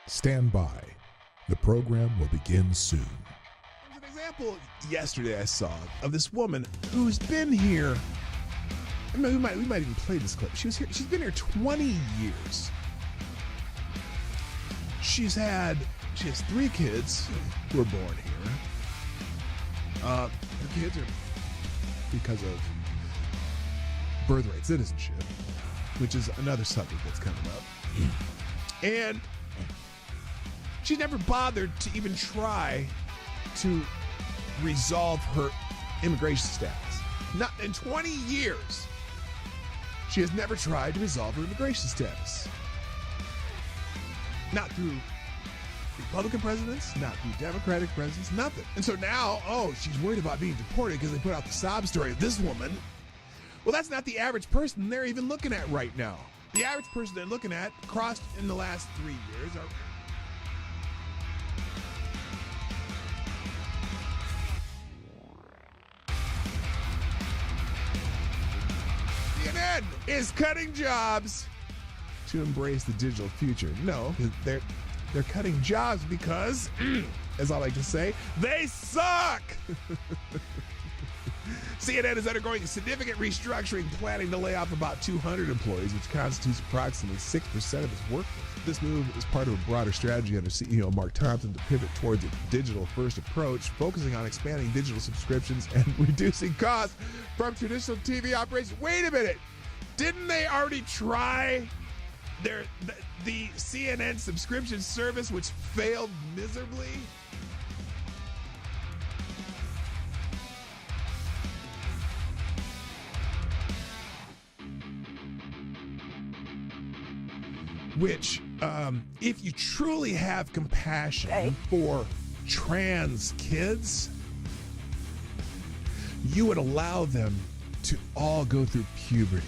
Stand by. The program will begin soon. There's an example yesterday I saw of this woman who's been here. I mean, we might even play this clip. She was here. She's been here 20 years. She has 3 kids who were born here. Her kids are because of birthright citizenship, which is another subject that's coming up. And she never bothered to even try to resolve her immigration status. Not in 20 years, she has never tried to resolve her immigration status. Not through Republican presidents, not through Democratic presidents, nothing. And so now, she's worried about being deported because they put out the sob story of this woman. Well, that's not the average person they're even looking at right now. The average person they're looking at, crossed in the last 3 years, are CNN is cutting jobs to embrace the digital future. No, they're cutting jobs because, as I like to say, they suck. CNN is undergoing significant restructuring, planning to lay off about 200 employees, which constitutes approximately 6% of its workforce. This move is part of a broader strategy under CEO Mark Thompson to pivot towards a digital-first approach, focusing on expanding digital subscriptions and reducing costs from traditional TV operations. Wait a minute! Didn't they already try the CNN subscription service, which failed miserably? Which, if you truly have compassion for trans kids, you would allow them to all go through puberty,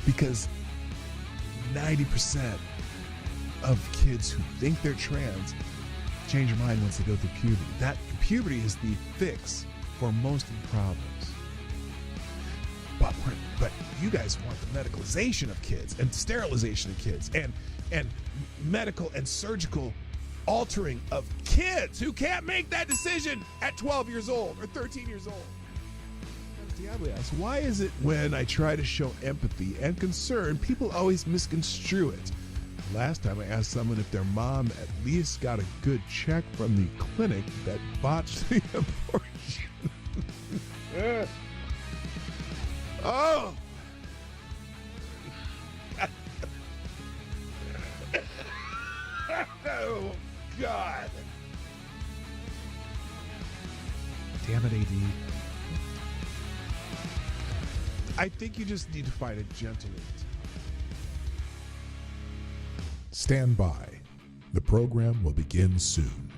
because 90% of kids who think they're trans change their mind once they go through puberty. That puberty is the fix for most of the problems. But you guys want the medicalization of kids and sterilization of kids and medical and surgical altering of kids who can't make that decision at 12 years old or 13 years old. Diablo asks, why is it when I try to show empathy and concern, people always misconstrue it? Last time I asked someone if their mom at least got a good check from the clinic that botched the abortion. Oh! Oh, God. Damn it, AD. I think you just need to find a gentle way. Stand by. The program will begin soon.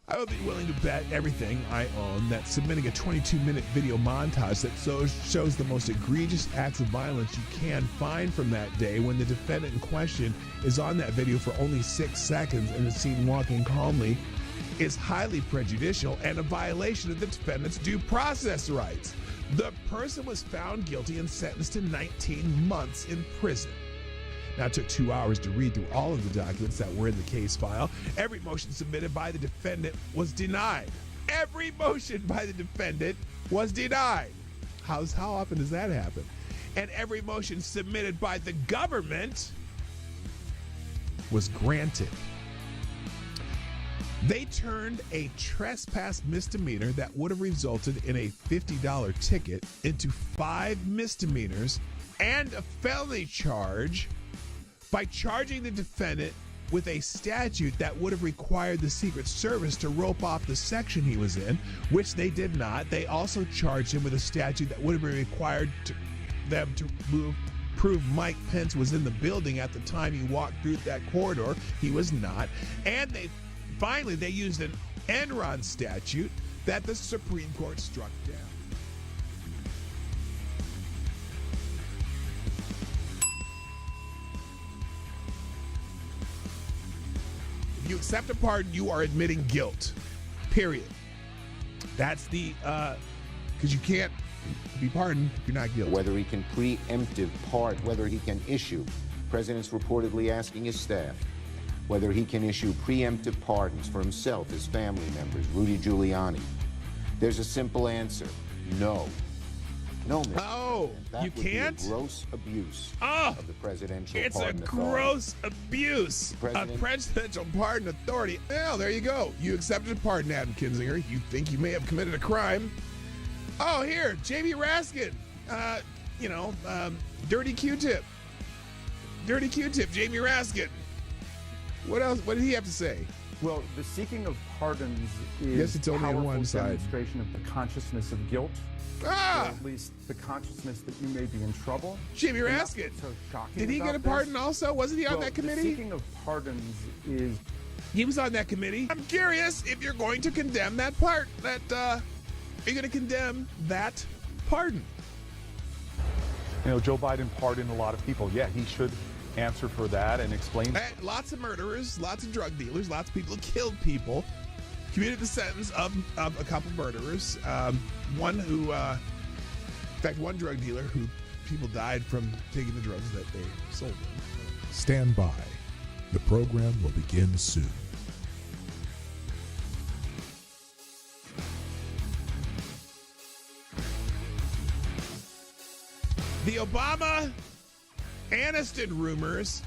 I would be willing to bet everything I own that submitting a 22-minute video montage that shows the most egregious acts of violence you can find from that day, when the defendant in question is on that video for only 6 seconds and is seen walking calmly, is highly prejudicial and a violation of the defendant's due process rights. The person was found guilty and sentenced to 19 months in prison. Now, it took 2 hours to read through all of the documents that were in the case file. Every motion submitted by the defendant was denied. Every motion by the defendant was denied. How often does that happen? And every motion submitted by the government was granted. They turned a trespass misdemeanor that would have resulted in a $50 ticket into 5 misdemeanors and a felony charge by charging the defendant with a statute that would have required the Secret Service to rope off the section he was in, which they did not. They also charged him with a statute that would have been required them to prove Mike Pence was in the building at the time he walked through that corridor. He was not. And they used an Enron statute that the Supreme Court struck down. If you accept a pardon, you are admitting guilt. Period. That's the, because you can't be pardoned if you're not guilty. Whether he can preemptive pardon, whether he can issue President's reportedly asking his staff whether he can issue preemptive pardons for himself, his family members, Rudy Giuliani. There's a simple answer: no. No, Mr. Oh, President. That you would be a can't? gross abuse Oh, of the presidential it's a pardon authority. gross abuse of presidential pardon authority. Well, there you go. You accepted a pardon, Adam Kinzinger. You think you may have committed a crime. Oh, here, J.B. Raskin. Dirty Q-tip. Dirty Q-tip, Jamie Raskin. What else? What did he have to say? Well, the seeking of pardons is Yes, it's only on powerful one side. demonstration of the consciousness of guilt, or at least the consciousness that you may be in trouble. Jamie And that's Raskin. what's so shocking Did he about get a this. pardon also? Wasn't he on Well, that the committee? seeking of pardons is He was on that committee. I'm curious if you're going to condemn that part. Are you going to condemn that pardon? Joe Biden pardoned a lot of people. Yeah, he should answer for that and explain. Lots of murderers, lots of drug dealers, lots of people who killed people, commuted the sentence of a couple murderers. One drug dealer who people died from taking the drugs that they sold them. Stand by. The program will begin soon. The Obama Aniston rumors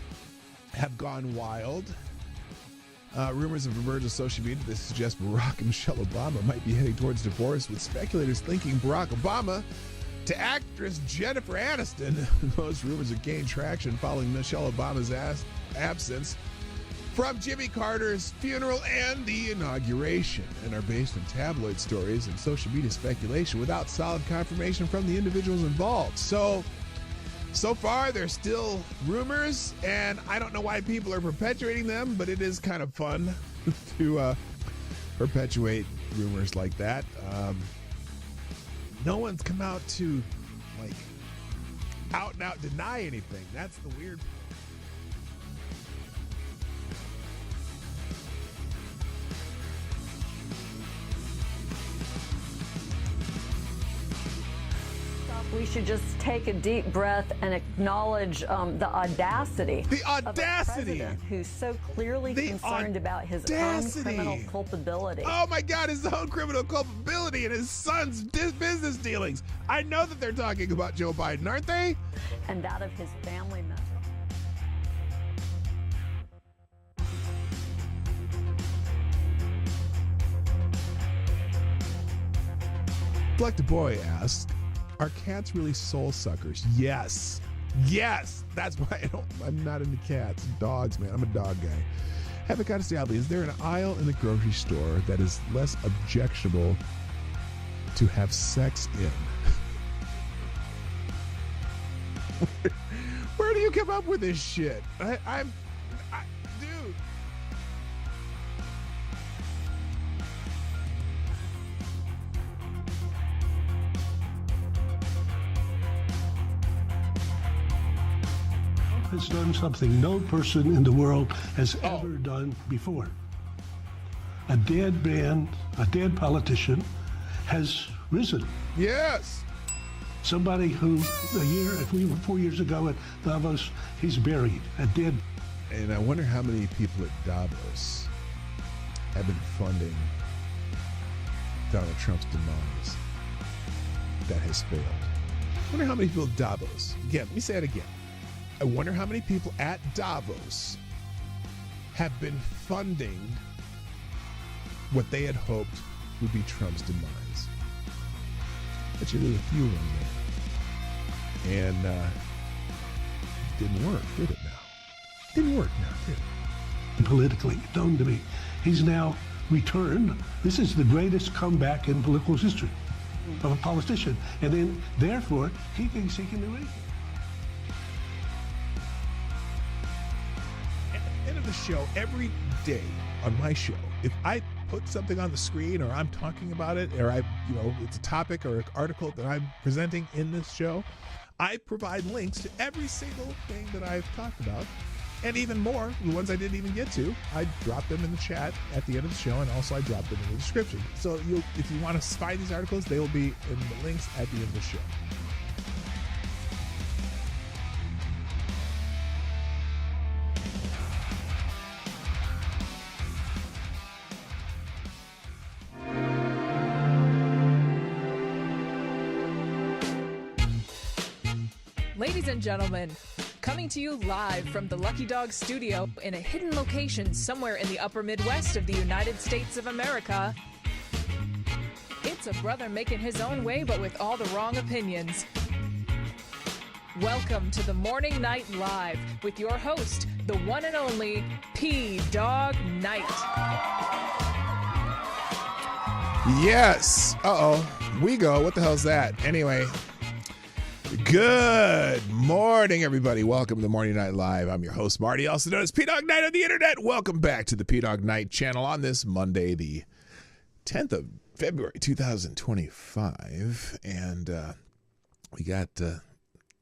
have gone wild. Rumors have emerged on social media that suggest Barack and Michelle Obama might be heading towards divorce, with speculators linking Barack Obama to actress Jennifer Aniston. Those rumors have gained traction following Michelle Obama's absence from Jimmy Carter's funeral and the inauguration, and are based on tabloid stories and social media speculation without solid confirmation from the individuals involved. So far, they're still rumors, and I don't know why people are perpetuating them, but it is kind of fun to perpetuate rumors like that. No one's come out to, out and out deny anything. That's the weird part. We should just take a deep breath and acknowledge the audacity. The audacity! Of a president who's so clearly concerned about his own criminal culpability. Oh my God, his own criminal culpability and his son's business dealings. I know that they're talking about Joe Biden, aren't they? And that of his family members. Like the boy asked, are cats really soul suckers? Yes. Yes. That's why I'm not into cats. Dogs, man. I'm a dog guy. Havocado Sally, is there an aisle in the grocery store that is less objectionable to have sex in? Where do you come up with this shit? Dude. Has done something no person in the world has ever done before. A dead man, a dead politician has risen. Yes. Somebody who if we were 4 years ago at Davos, he's buried, a dead. And I wonder how many people at Davos have been funding Donald Trump's demise that has failed. I wonder how many people at Davos, again, let me say it again. I wonder how many people at Davos have been funding what they had hoped would be Trump's demise. Bet you there's a few of them there. And it didn't work, did it now? Didn't work now, did it? Politically known to me. He's now returned. This is the greatest comeback in political history of a politician. And then, therefore, he thinks he can do anything. The show every day on my show, if I put something on the screen or I'm talking about it or it's a topic or an article that I'm presenting in this show, I provide links to every single thing that I've talked about, and even more, the ones I didn't even get to. I drop them in the chat at the end of the show, and also I drop them in the description. So if you want to find these articles, they will be in the links at the end of the show. Ladies and gentlemen, coming to you live from the Lucky Dog studio in a hidden location somewhere in the upper Midwest of the United States of America, it's a brother making his own way but with all the wrong opinions. Welcome to the Morning Night Live with your host, the one and only P-Dog Night. Yes. We go. What the hell's that? Anyway, good morning, everybody. Welcome to Morning Night Live. I'm your host, Marty, also known as P-Dog Night on the internet. Welcome back to the P-Dog Night channel on this Monday, the 10th of February, 2025. And we got...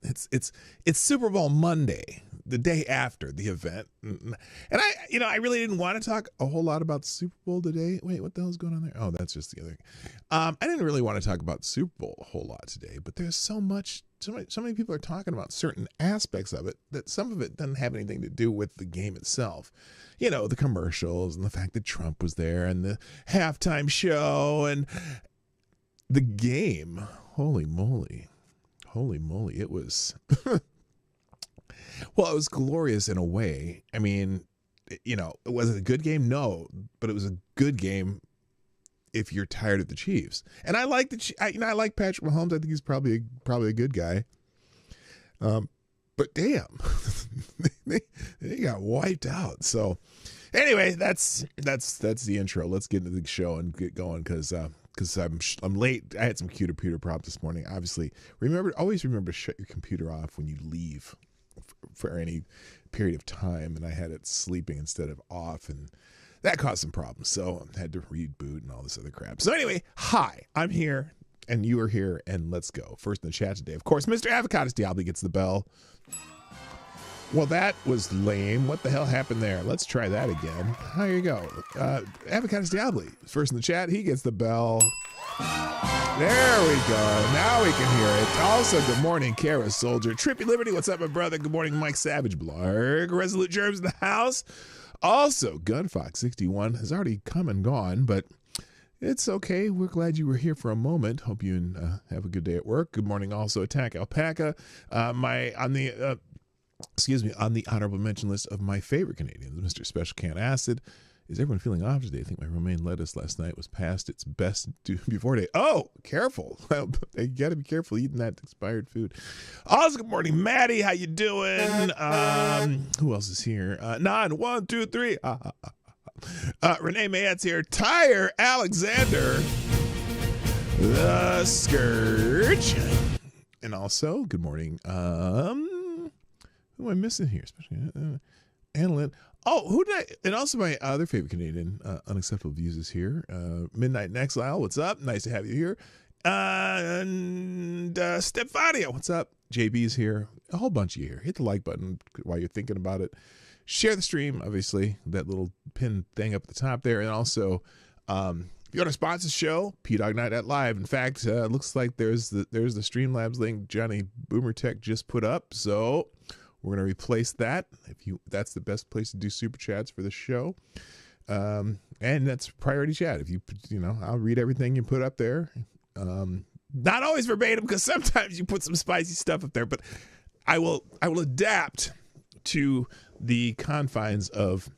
It's Super Bowl Monday, the day after the event, and I really didn't want to talk a whole lot about the Super Bowl today. Wait, what the hell's going on there? Oh, that's just the other. I didn't really want to talk about the Super Bowl a whole lot today, but there's so many people are talking about certain aspects of it that some of it doesn't have anything to do with the game itself. You know, the commercials and the fact that Trump was there and the halftime show and the game. Holy moly, it was, well, it was glorious in a way. I mean, was it a good game? No, but it was a good game if you're tired of the Chiefs. And I like I like Patrick Mahomes. I think he's probably a good guy. But damn, they got wiped out. So anyway, that's the intro. Let's get into the show and get going because I'm late. I had some computer problems this morning. Obviously, always remember to shut your computer off when you leave for any period of time. And I had it sleeping instead of off, and that caused some problems. So I had to reboot and all this other crap. So anyway, hi, I'm here and you are here, and let's go. First in the chat today, of course, Mr. Avocados Diablo gets the bell. Well, that was lame. What the hell happened there? Let's try that again. Here you go. Avocados Diablo, first in the chat. He gets the bell. There we go. Now we can hear it. Also, good morning, Kara Soldier. Trippy Liberty, what's up, my brother? Good morning, Mike Savage. Blarg. Resolute Germs in the house. Also, Gunfox61 has already come and gone, but it's okay. We're glad you were here for a moment. Hope you have a good day at work. Good morning, also, Attack Alpaca. On the honorable mention list of my favorite Canadians, Mr. Special Can Acid. Is everyone feeling off today? I think my romaine lettuce last night was past its best before day. Oh, careful. You got to be careful eating that expired food. Also, good morning, Maddie. How you doing? Who else is here? 9, 1, 2, 3. Renee Mayette's here. Tyre Alexander. The Scourge. And also, good morning. Who am I missing here? Especially Annalyn. Oh, who did I? And also my other favorite Canadian, Unacceptable Views is here. Midnight in Exile, what's up? Nice to have you here. And Stefania, what's up? JB's here. A whole bunch of you here. Hit the like button while you're thinking about it. Share the stream, obviously, that little pin thing up at the top there. And also, if you want to sponsor the show, P-Dog Night at Live. In fact, it looks like there's the Streamlabs link Johnny Boomer Tech just put up. So we're going to replace that. That's the best place to do super chats for the show. And that's priority chat. I'll read everything you put up there. Not always verbatim, because sometimes you put some spicy stuff up there, but I will adapt to the confines of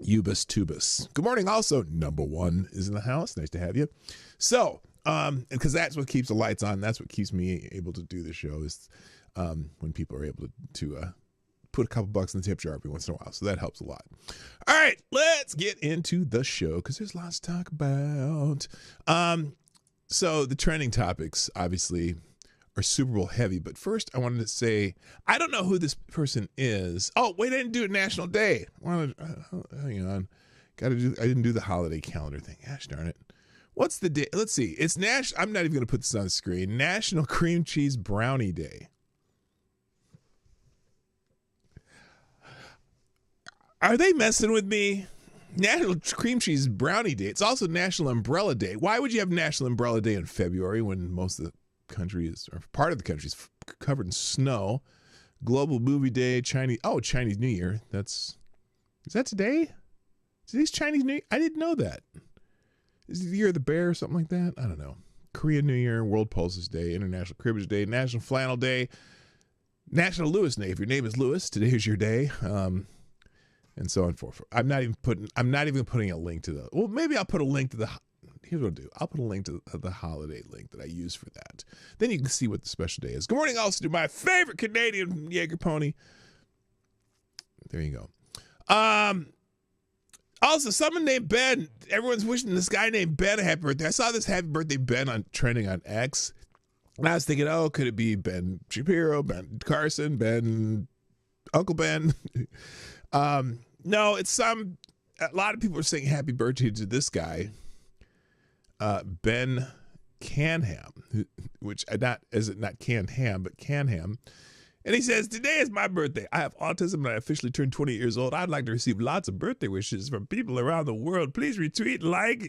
Ubus Tubus. Good morning. Also, number one is in the house. Nice to have you. So, because that's what keeps the lights on. That's what keeps me able to do the show is when people are able to put a couple bucks in the tip jar every once in a while. So that helps a lot. All right, let's get into the show because there's lots to talk about. So the trending topics obviously are Super Bowl heavy. But first, I wanted to say, I don't know who this person is. Oh, wait, I didn't do it National Day. Hang on. I didn't do the holiday calendar thing. Gosh darn it. What's the day? Let's see. It's I'm not even going to put this on the screen. National Cream Cheese Brownie Day. Are they messing with me? National Cream Cheese Brownie Day. It's also National Umbrella Day. Why would you have National Umbrella Day in February when most of the country or part of the country is covered in snow? Global Movie Day, Chinese New Year. Is that today? Today's Chinese New Year? I didn't know that. Is it the Year of the Bear or something like that? I don't know. Korean New Year, World Pulses Day, International Cribbage Day, National Flannel Day, National Lewis Day. If your name is Lewis, today is your day. And so on and forth. I'm not even putting a link to the. Well, maybe I'll put a link to the. Here's what I'll do. I'll put a link to the holiday link that I use for that. Then you can see what the special day is. Good morning, also to my favorite Canadian Jaeger pony. There you go. Also, someone named Ben. Everyone's wishing this guy named Ben a happy birthday. I saw this happy birthday Ben on trending on X, and I was thinking, oh, could it be Ben Shapiro, Ben Carson, Ben Uncle Ben? No, it's a lot of people are saying happy birthday to this guy, Ben Canham, which not Canham, but Canham. And he says, today is my birthday. I have autism and I officially turned 20 years old. I'd like to receive lots of birthday wishes from people around the world. Please retweet,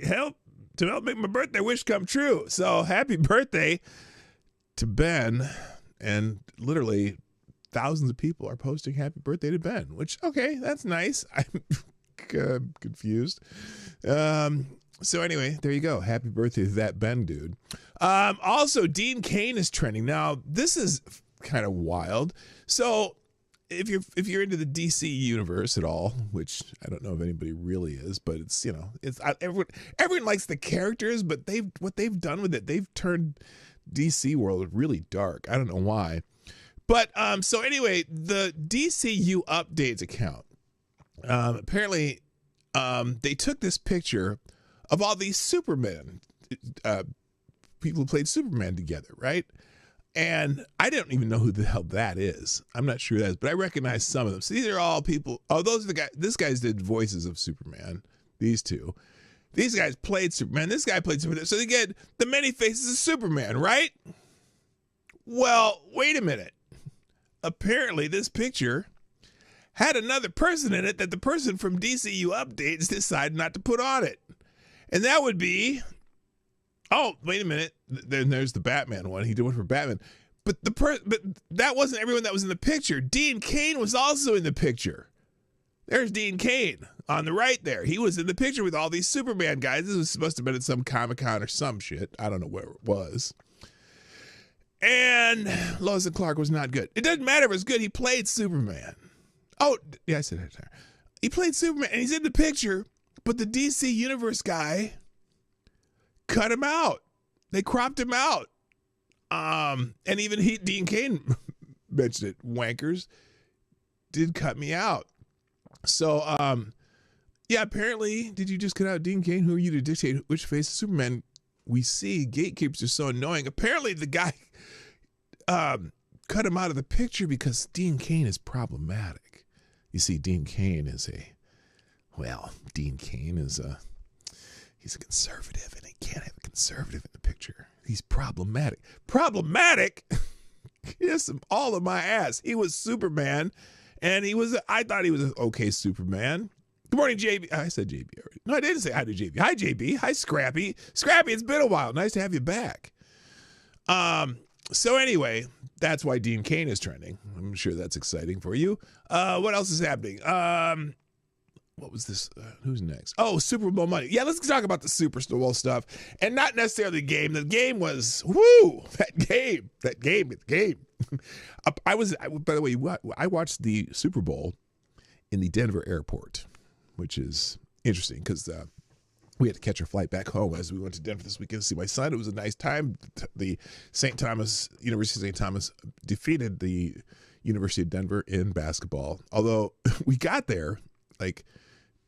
help make my birthday wish come true. So happy birthday to Ben. And literally thousands of people are posting happy birthday to Ben, which, okay, that's nice. I'm confused. So anyway, there you go. Happy birthday to that Ben dude. Also, Dean Cain is trending. Now, this is kind of wild. So if you're into the DC universe at all, which I don't know if anybody really is, but it's, everyone likes the characters, but what they've done with it, they've turned DC world really dark. I don't know why. But so anyway, the DCU Updates account, apparently they took this picture of all these Superman, people who played Superman together, right? And I don't even know who the hell that is. I'm not sure who that is, but I recognize some of them. So these are all people. Oh, those are the guys. This guy's did voices of Superman. These two. These guys played Superman. This guy played Superman. So they get the many faces of Superman, right? Well, wait a minute. Apparently, this picture had another person in it that the person from DCU Updates decided not to put on it. And that would be, oh, wait a minute. Then there's the Batman one. He did one for Batman. But that wasn't everyone that was in the picture. Dean Cain was also in the picture. There's Dean Cain on the right there. He was in the picture with all these Superman guys. This was supposed to have been at some Comic-Con or some shit. I don't know where it was. And Lois and Clark was not good. It doesn't matter if it was good. He played Superman. Oh, yeah, I said that there. He played Superman, and he's in the picture, but the DC Universe guy cut him out. They cropped him out. And even Dean Cain mentioned it. Wankers did cut me out. So, yeah, apparently, did you just cut out Dean Cain? Who are you to dictate which face of Superman we see? Gatekeepers are so annoying. Apparently, the guy cut him out of the picture because Dean Cain is problematic. You see, Dean Cain is he's a conservative, and he can't have a conservative in the picture. He's problematic. Problematic? Kiss him all in my ass. He was Superman, and I thought he was an okay Superman. Good morning, JB. I said JB already. No, I didn't say hi to JB. Hi, JB. Hi, Scrappy. Scrappy, it's been a while. Nice to have you back. So anyway, that's why Dean Cain is trending. I'm sure that's exciting for you. What else is happening? What was this? Who's next? Oh, Super Bowl money. Yeah, let's talk about the Super Bowl stuff, and not necessarily the game. The game was that game. By the way, I watched the Super Bowl in the Denver airport, which is interesting because we had to catch our flight back home as we went to Denver this weekend to see my son. It was a nice time. The University of St. Thomas defeated the University of Denver in basketball. Although we got there like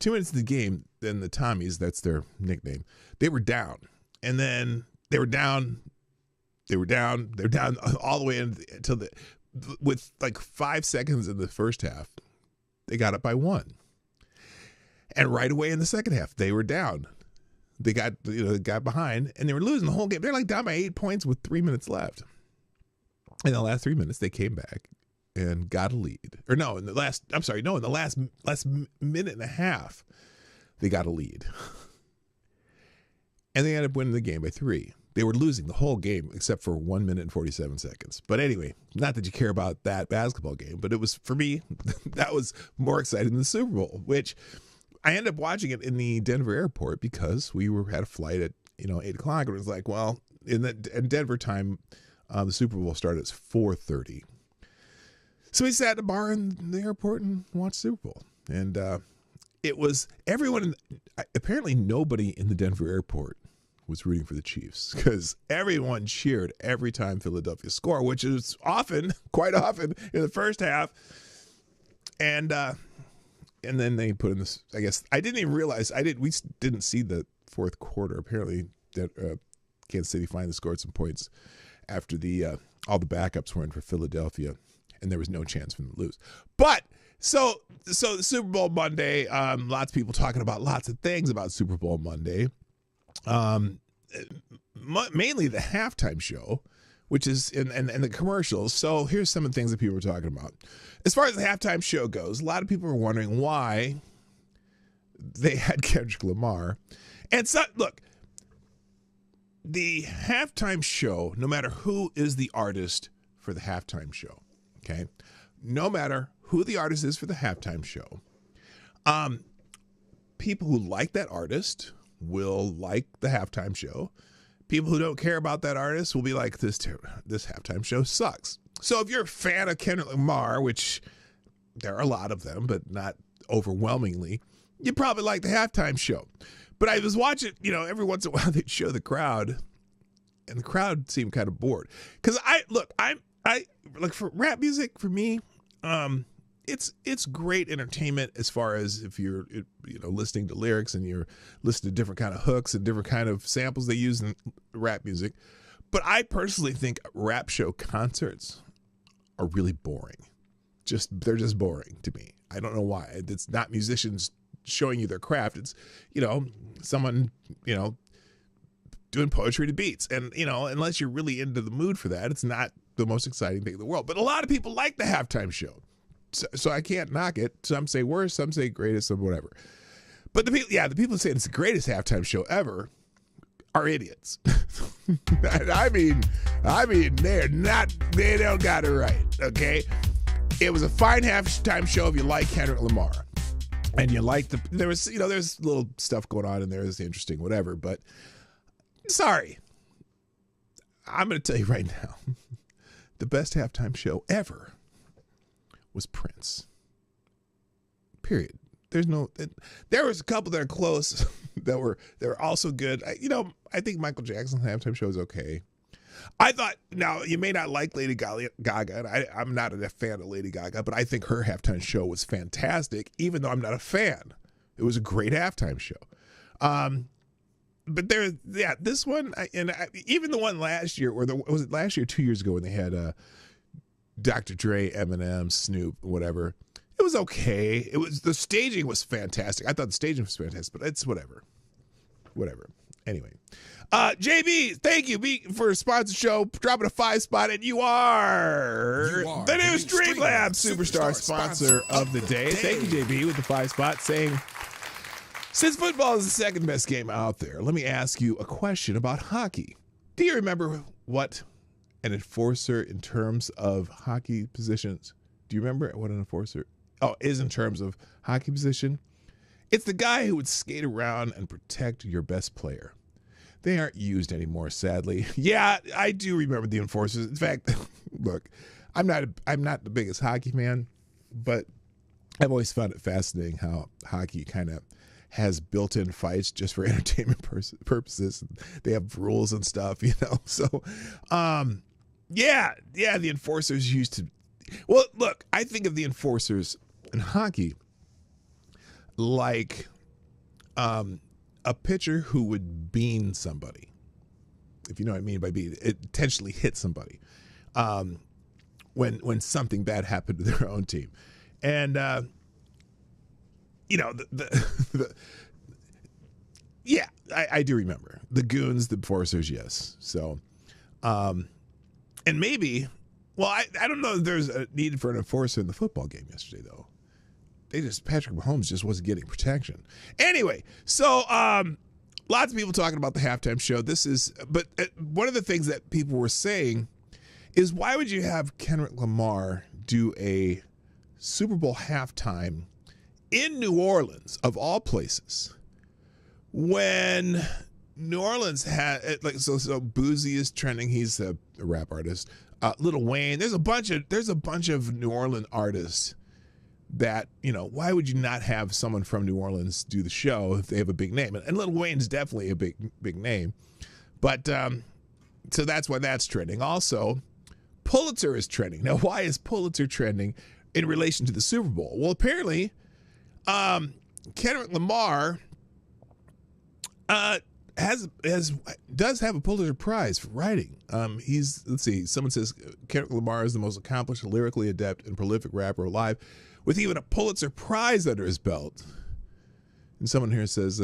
2 minutes of the game, then the Tommies, that's their nickname, they were down. And then they were down all the way until with like 5 seconds in the first half, they got up by 1. And right away in the second half, they were down. They got behind, and they were losing the whole game. They're like down by 8 points with 3 minutes left. In the last 3 minutes, they came back and got a lead. In the last minute and a half, they got a lead. And they ended up winning the game by 3. They were losing the whole game except for 1 minute and 47 seconds. But anyway, not that you care about that basketball game, but it was, for me, that was more exciting than the Super Bowl, which I ended up watching it in the Denver airport because we had a flight at 8 o'clock, and it was like, well, in Denver time, the Super Bowl started at 4:30. So we sat at a bar in the airport and watched Super Bowl. And it was everyone, apparently nobody in the Denver airport was rooting for the Chiefs because everyone cheered every time Philadelphia scored, which is often, quite often, in the first half. And then they put in this, I guess, I didn't even realize, we didn't see the fourth quarter. Apparently, Kansas City finally scored some points after all the backups were in for Philadelphia, and there was no chance for them to lose. But so the Super Bowl Monday, lots of people talking about lots of things about Super Bowl Monday. Mainly the halftime show, which is and the commercials. So here's some of the things that people were talking about. As far as the halftime show goes, a lot of people were wondering why they had Kendrick Lamar. And so, look, the halftime show, no matter who is the artist for the halftime show, okay? No matter who the artist is for the halftime show, people who like that artist will like the halftime show. People who don't care about that artist will be like, this halftime show sucks. So if you're a fan of Kendrick Lamar, which there are a lot of them, but not overwhelmingly, you probably like the halftime show. But I was watching, every once in a while they'd show the crowd, and the crowd seemed kind of bored. Because I like for rap music, for me, it's great entertainment as far as if you're listening to lyrics and you're listening to different kind of hooks and different kind of samples they use in rap music. But I personally think rap show concerts are really boring. They're just boring to me. I don't know why. It's not musicians showing you their craft. It's someone doing poetry to beats, and unless you're really into the mood for that, it's not the most exciting thing in the world. But a lot of people like the halftime show. So I can't knock it. Some say worse, some say greatest, some whatever. But the people saying it's the greatest halftime show ever are idiots. I mean, they don't got it right, okay? It was a fine halftime show if you like Kendrick Lamar. And you like there's little stuff going on in there that's interesting, whatever. But sorry, I'm going to tell you right now, the best halftime show ever was Prince. Period. There was a couple that are close that were also good. I think Michael Jackson's halftime show is okay. I thought, now you may not like Lady Gaga, and I'm not a fan of Lady Gaga, but I think her halftime show was fantastic, even though I'm not a fan. It was a great halftime show. But this one, even the one last year, was it last year, 2 years ago when they had Dr. Dre, Eminem, Snoop, whatever. It was okay. The staging was fantastic. I thought the staging was fantastic, but it's whatever. Anyway, JB, thank you for a sponsored show, dropping a 5 spot, and you are the new Streamlabs Superstar sponsor of the day. Thank you, JB, with the 5 spot, saying, since football is the second best game out there, let me ask you a question about hockey. Do you remember what an enforcer in terms of hockey positions? Do you remember what an enforcer is in terms of hockey position? It's the guy who would skate around and protect your best player. They aren't used anymore, sadly. Yeah, I do remember the enforcers. In fact, look, I'm not the biggest hockey fan, but I've always found it fascinating how hockey kind of has built-in fights just for entertainment purposes. They have rules and stuff, So, the enforcers used to. Well, look, I think of the enforcers in hockey like a pitcher who would bean somebody, if you know what I mean by bean. It intentionally hit somebody when something bad happened to their own team, and I do remember the goons, the enforcers, yes. So, and maybe. Well, I don't know if there's a need for an enforcer in the football game yesterday, though. Patrick Mahomes just wasn't getting protection. Anyway, so lots of people talking about the halftime show. But one of the things that people were saying is, why would you have Kendrick Lamar do a Super Bowl halftime in New Orleans, of all places, when New Orleans had so Boozy is trending. He's a rap artist. Lil Wayne. There's a bunch of New Orleans artists that, why would you not have someone from New Orleans do the show if they have a big name? And Lil Wayne's definitely a big name. But so that's why that's trending. Also, Pulitzer is trending. Now, why is Pulitzer trending in relation to the Super Bowl? Well, apparently, Kendrick Lamar does have a Pulitzer Prize for writing. Let's see, someone says Kendrick Lamar is the most accomplished, lyrically adept, and prolific rapper alive, with even a Pulitzer Prize under his belt. And someone here says,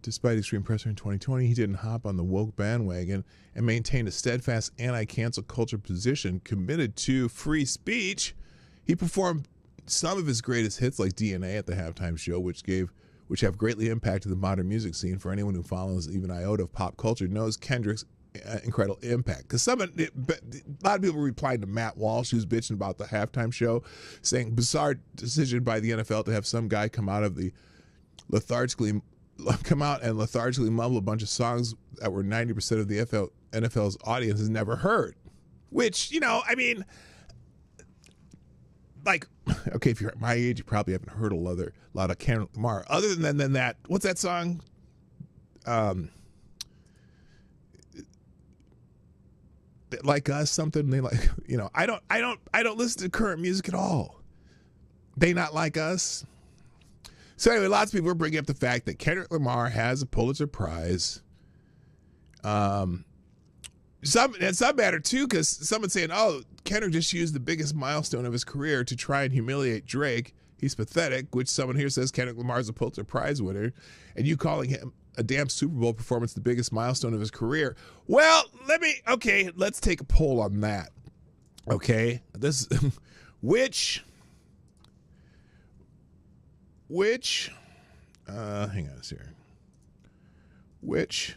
despite extreme pressure in 2020, he didn't hop on the woke bandwagon and maintained a steadfast anti-cancel culture position committed to free speech. He performed some of his greatest hits like DNA at the halftime show, which have greatly impacted the modern music scene. For anyone who follows even iota of pop culture knows Kendrick's incredible impact. Because a lot of people replied to Matt Walsh, who's bitching about the halftime show, saying bizarre decision by the NFL to have some guy come out and lethargically mumble a bunch of songs that were 90% of the NFL's audience has never heard. Which, okay, if you're at my age, you probably haven't heard a lot of Kendrick Lamar. Other than that, what's that song? Like Us, something they like. I don't listen to current music at all. They not like us. So anyway, lots of people are bringing up the fact that Kendrick Lamar has a Pulitzer Prize. Some matter too, because someone's saying, "Oh, Kendrick just used the biggest milestone of his career to try and humiliate Drake. He's pathetic." Which someone here says Kendrick Lamar's a Pulitzer Prize winner, and you calling him a damn Super Bowl performance the biggest milestone of his career. Well, let's take a poll on that. Okay, this which hang on here. Which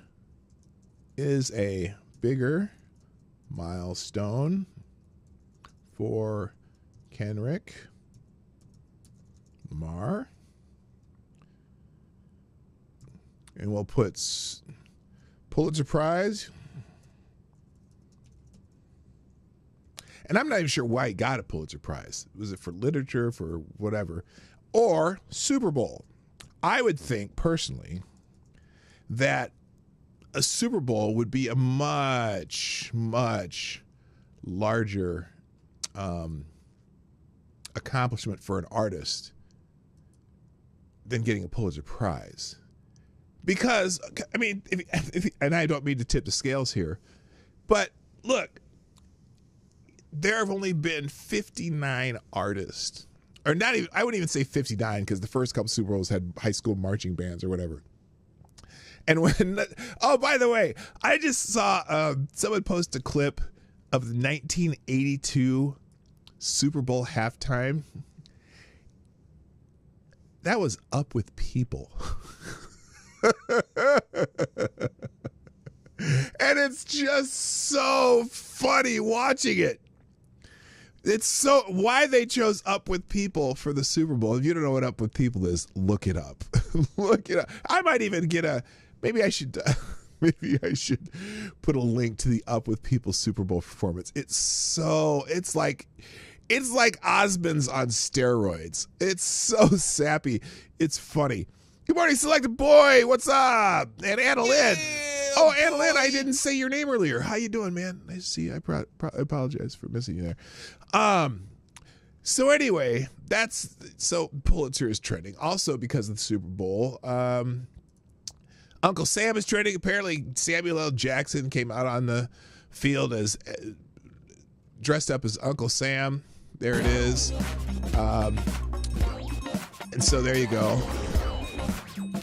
is a bigger milestone for Kendrick Lamar? And we'll put Pulitzer Prize. And I'm not even sure why he got a Pulitzer Prize. Was it for literature, for whatever? Or Super Bowl? I would think, personally, that a Super Bowl would be a much, much larger accomplishment for an artist than getting a Pulitzer Prize. Because, and I don't mean to tip the scales here, but look, there have only been 59 artists, or not even, I wouldn't even say 59 because the first couple Super Bowls had high school marching bands or whatever. And by the way, I just saw someone post a clip of the 1982 Super Bowl halftime. That was Up With People. And it's just so funny watching it. It's so why they chose Up With People for the Super Bowl. If you don't know what Up With People is, look it up. Look it up. I might even get maybe I should put a link to the Up With People Super Bowl performance. It's like Osmonds on steroids. It's so sappy. It's funny. Good morning, Selected Boy. What's up? And Anna Lynn. Oh, Anna Lynn, I didn't say your name earlier. How you doing, man? Nice to see you. I apologize for missing you there. So anyway, so Pulitzer is trending. Also because of the Super Bowl. Uncle Sam is trending. Apparently Samuel L. Jackson came out on the field as dressed up as Uncle Sam. There it is. And so there you go.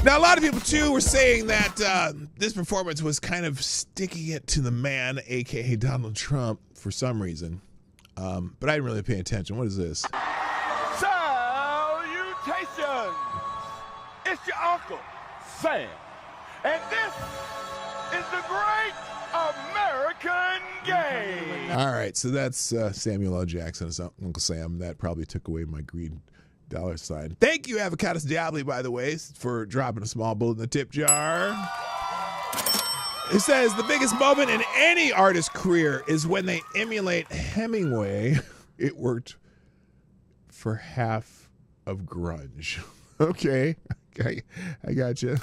Now, a lot of people, too, were saying that this performance was kind of sticking it to the man, a.k.a. Donald Trump, for some reason. But I didn't really pay attention. What is this? Salutations! It's your Uncle Sam. And this is the Great American Game. All right, so that's Samuel L. Jackson's Uncle Sam. That probably took away my green dollar sign. Thank you, Avocados Diabli, by the way, for dropping a small bullet in the tip jar. It says the biggest moment in any artist's career is when they emulate Hemingway. It worked for half of grunge. Okay, I got you.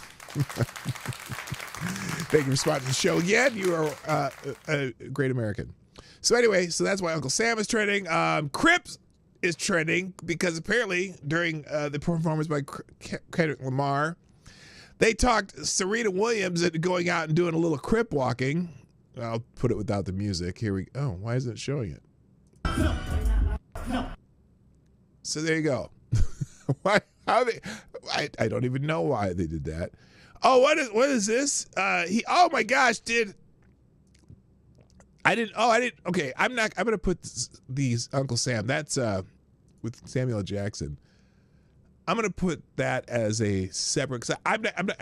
Thank you for sponsoring the show again. You are a great American. So anyway, so that's why Uncle Sam is trending. Crips is trending because apparently during the performance by Kendrick Lamar, they talked Serena Williams into going out and doing a little Crip walking. I'll put it without the music. Here we go. Oh, why isn't it showing it? No. So there you go. Why? How they? I don't even know why they did that. Oh, what is this? Oh my gosh, I didn't. Okay, I'm gonna put these Uncle Sam. That's with Samuel L. Jackson. I'm gonna put that as a separate. Cause I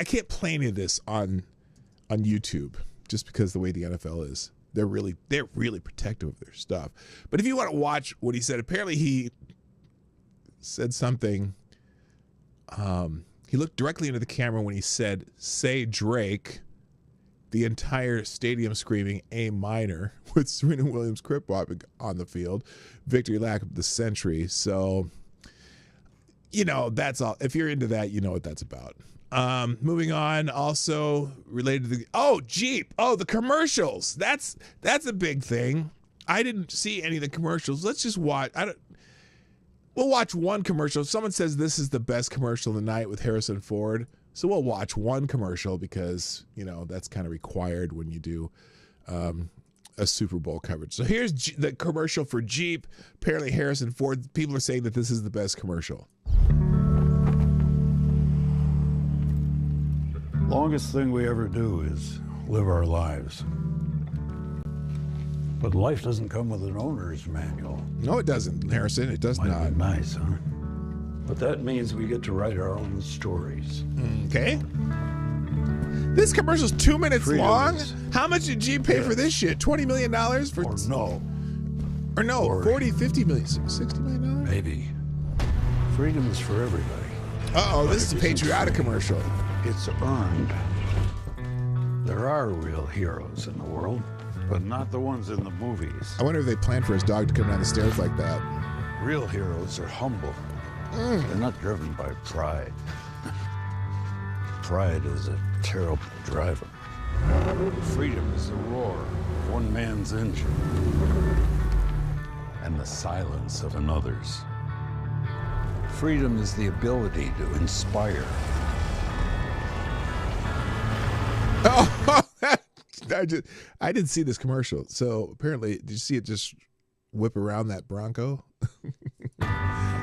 can't play any of this on YouTube just because the way the NFL is. They're really protective of their stuff. But if you want to watch what he said, apparently he said something. He looked directly into the camera when he said, "Say Drake." The entire stadium screaming A minor with Serena Williams crip walking on the field. Victory lap of the century. So, that's all. If you're into that, you know what that's about. Moving on, also related to Jeep. Oh, the commercials. That's a big thing. I didn't see any of the commercials. Let's just watch. We'll watch one commercial. If someone says this is the best commercial of the night with Harrison Ford, so we'll watch one commercial because, that's kind of required when you do a Super Bowl coverage. So here's the commercial for Jeep. Apparently Harrison Ford, people are saying that this is the best commercial. Longest thing we ever do is live our lives. But life doesn't come with an owner's manual. No, it doesn't, Harrison. It does Might not. be nice, huh? But that means we get to write our own stories. Okay. This commercial's 2 minutes long? How much did Jeep pay for this shit? $20 million for... Or no, 40, 50 million, $60 million? Maybe. Freedom is for everybody. Uh-oh, this is a patriotic commercial. It's earned. There are real heroes in the world, but not the ones in the movies. I wonder if they planned for his dog to come down the stairs like that. Real heroes are humble. They're not driven by pride. Pride is a terrible driver. Freedom is the roar of one man's engine and the silence of another's. Freedom is the ability to inspire. Oh, I didn't see this commercial. So apparently, did you see it just whip around that Bronco?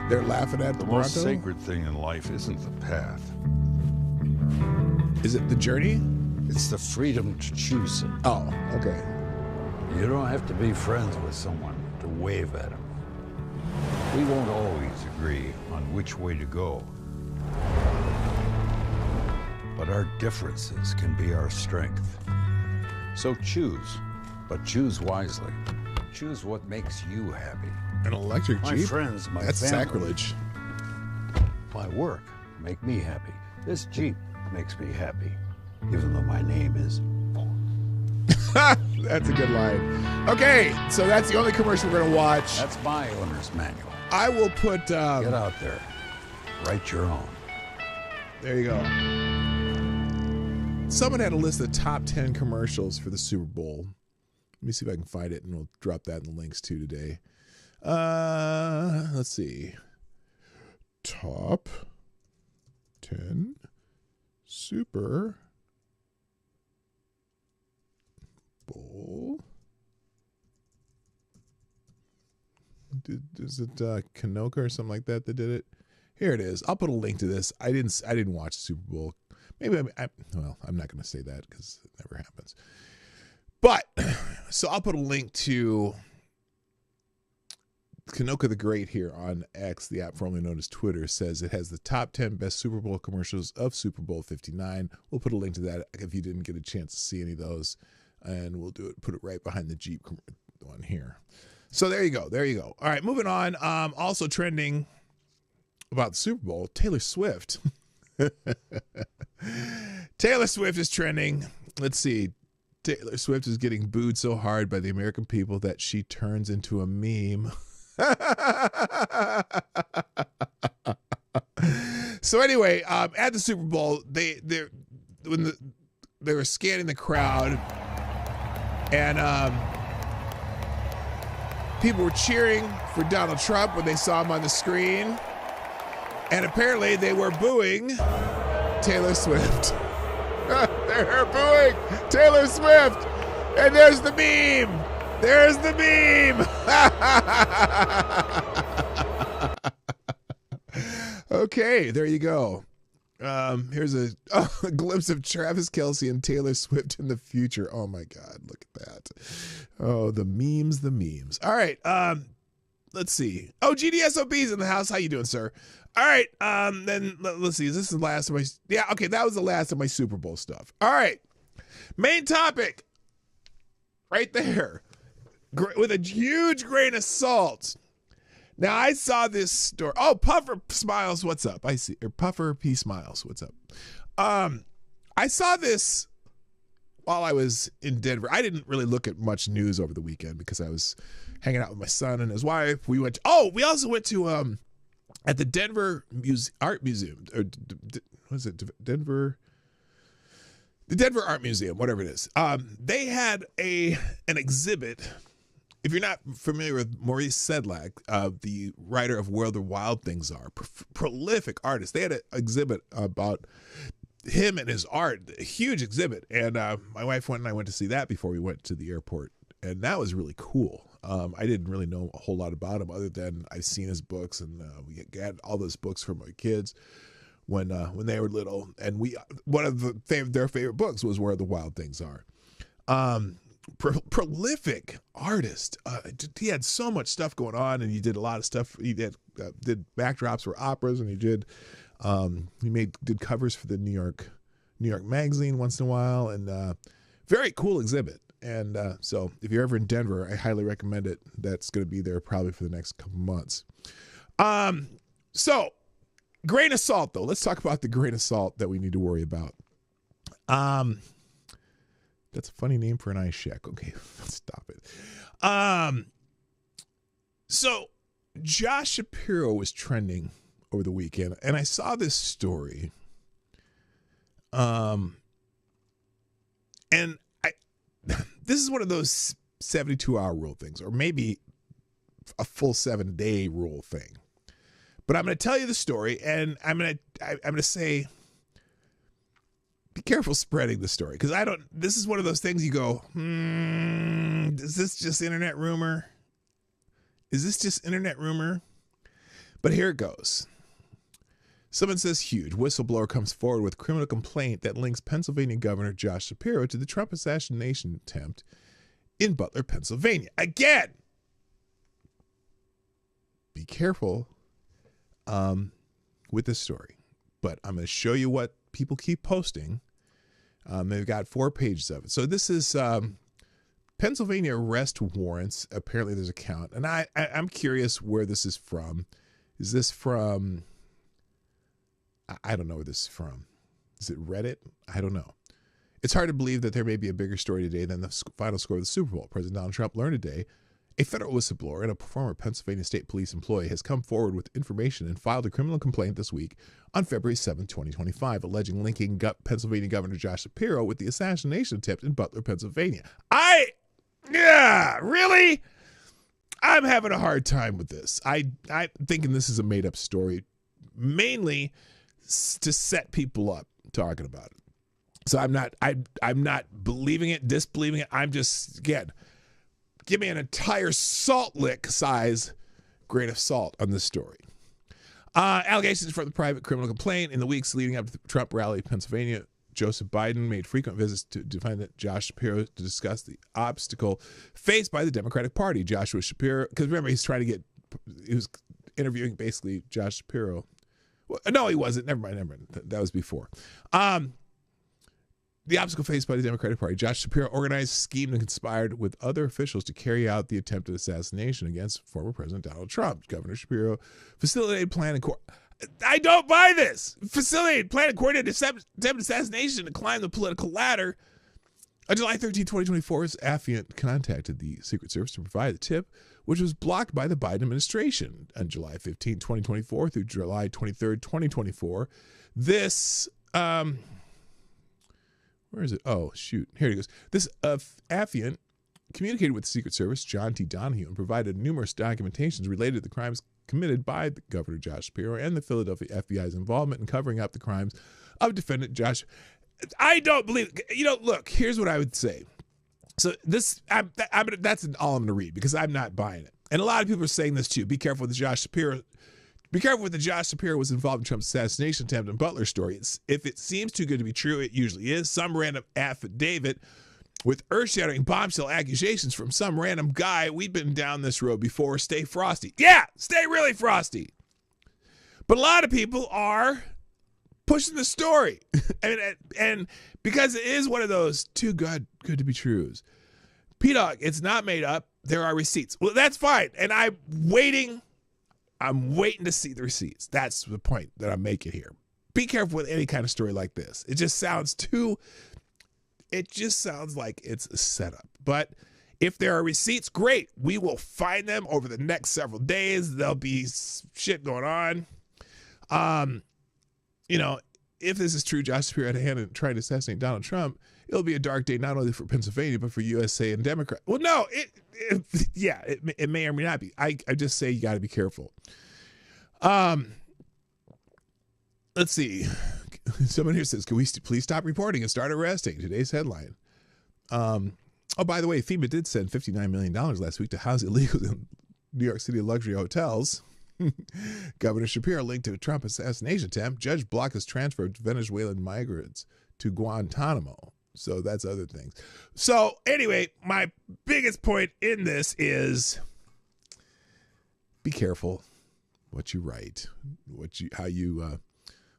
They're laughing at the Bronco. The most sacred thing in life isn't the path. Is it the journey? It's the freedom to choose it. Oh, okay. You don't have to be friends with someone to wave at them. We won't always agree on which way to go. But our differences can be our strength. So choose, but choose wisely. Choose what makes you happy. An electric Jeep? My friends, my That's family, sacrilege. my work make me happy. This Jeep makes me happy, even though my name is... That's a good line. Okay, so that's the only commercial we're going to watch. That's my owner's manual. I will put... Get out there. Write your own. There you go. Someone had a list of the top 10 commercials for the Super Bowl. Let me see if I can find it, and we'll drop that in the links too today. Let's see. Top 10 Super Bowl. Is it Kanoka or something like that did it? Here it is. I'll put a link to this. I didn't watch the Super Bowl. Maybe I'm not going to say that because it never happens. But so I'll put a link to Kanoka the Great here on X, the app formerly known as Twitter, says it has the top 10 best Super Bowl commercials of Super Bowl 59. We'll put a link to that if you didn't get a chance to see any of those, and we'll put it right behind the Jeep one here. So there you go. All right, moving on. Also trending about the Super Bowl, Taylor Swift. Taylor Swift is trending. Let's see. Taylor Swift is getting booed so hard by the American people that she turns into a meme. So anyway, at the Super Bowl, they were scanning the crowd, and people were cheering for Donald Trump when they saw him on the screen, and apparently they were booing Taylor Swift. They're booing Taylor Swift, and there's the meme. There's the meme. Okay, there you go. Here's a glimpse of Travis Kelce and Taylor Swift in the future. Oh my God, look at that. Oh, the memes. All right, let's see. Oh, GDSOB's in the house. How you doing, sir? All right, then let's see. Is this the last of my... Yeah, okay, that was the last of my Super Bowl stuff. All right, main topic right there with a huge grain of salt. Now, I saw this story. Oh, Puffer Smiles, what's up? I see. Or Puffer P Smiles, what's up? I saw this while I was in Denver. I didn't really look at much news over the weekend because I was hanging out with my son and his wife. We also went to at the Denver Art Museum. Or was it Denver? The Denver Art Museum, whatever it is. They had an exhibit. If you're not familiar with Maurice Sedlak, the writer of Where the Wild Things Are, prolific artist, they had an exhibit about him and his art, a huge exhibit. And my wife went and I went to see that before we went to the airport. And that was really cool. I didn't really know a whole lot about him other than I've seen his books, and we got all those books from my kids when they were little. And one of their favorite books was Where the Wild Things Are. Prolific artist. He had so much stuff going on, and he did a lot of stuff. He did backdrops for operas, and he did covers for the New York Magazine once in a while, and very cool exhibit. And so if you're ever in Denver, I highly recommend it. That's going to be there probably for the next couple months. So grain of salt, though. Let's talk about the grain of salt that we need to worry about. That's a funny name for an ice shack. Okay, stop it. So Josh Shapiro was trending over the weekend, and I saw this story. And this is one of those 72-hour rule things, or maybe a full 7-day rule thing. But I'm going to tell you the story, and I'm going to say, be careful spreading the story, because this is one of those things you go, is this just internet rumor? Is this just internet rumor? But here it goes. Someone says huge. Whistleblower comes forward with criminal complaint that links Pennsylvania Governor Josh Shapiro to the Trump assassination attempt in Butler, Pennsylvania. Again, be careful with this story. But I'm going to show you what people keep posting. They've got 4 pages of it. So this is Pennsylvania arrest warrants. Apparently there's a count. And I'm curious where this is from. Is this from... I don't know where this is from. Is it Reddit? I don't know. It's hard to believe that there may be a bigger story today than the final score of the Super Bowl. President Donald Trump learned today a federal whistleblower and a former Pennsylvania State Police employee has come forward with information and filed a criminal complaint this week on February 7, 2025, alleging linking Pennsylvania Governor Josh Shapiro with the assassination attempt in Butler, Pennsylvania. Really? I'm having a hard time with this. I'm thinking this is a made-up story, mainly to set people up talking about it. So I'm not believing it, disbelieving it. I'm just, again, give me an entire salt lick size grain of salt on this story. Allegations from the private criminal complaint. In the weeks leading up to the Trump rally in Pennsylvania, Joseph Biden made frequent visits to defendant Josh Shapiro to discuss the obstacle faced by the Democratic Party. Joshua Shapiro, because remember, he was interviewing basically Josh Shapiro. Well, no, he wasn't. Never mind. That was before. The obstacle faced by the Democratic Party. Josh Shapiro organized, schemed, and conspired with other officials to carry out the attempted assassination against former President Donald Trump. Governor Shapiro facilitated, planned, and I don't buy this. Facilitated, planned, and coordinated attempted assassination to climb the political ladder On July 13, 2024, affiant contacted the Secret Service to provide the tip, which was blocked by the Biden administration. On July 15, 2024 through July 23, 2024, this, where is it? Oh, shoot. Here it goes. This affiant communicated with the Secret Service, John T. Donahue, and provided numerous documentations related to the crimes committed by Governor Josh Shapiro and the Philadelphia FBI's involvement in covering up the crimes of defendant Josh. I don't believe, look, here's what I would say. So this, that's all I'm going to read because I'm not buying it. And a lot of people are saying this too. Be careful with the Josh Shapiro. Be careful with the Josh Shapiro was involved in Trump's assassination attempt and Butler story. If it seems too good to be true, it usually is. Some random affidavit with earth-shattering bombshell accusations from some random guy. We've been down this road before. Stay frosty. Yeah, stay really frosty. But a lot of people are pushing the story. and because it is one of those too good to be trues. P-Dog, it's not made up. There are receipts. Well, that's fine. And I'm waiting to see the receipts. That's the point that I'm making here. Be careful with any kind of story like this. It just sounds like it's a setup. But if there are receipts, great. We will find them over the next several days. There'll be shit going on. If this is true, Josh Shapiro had a hand in trying to assassinate Donald Trump, it'll be a dark day not only for Pennsylvania, but for USA and Democrats. Well, no, it may or may not be. I just say you got to be careful. Let's see. Someone here says, can we please stop reporting and start arresting? Today's headline. By the way, FEMA did send $59 million last week to house illegals in New York City luxury hotels. Governor Shapiro linked to a Trump assassination attempt. Judge blocked his transfer of Venezuelan migrants to Guantanamo. So that's other things. So anyway, my biggest point in this is be careful what you write, how you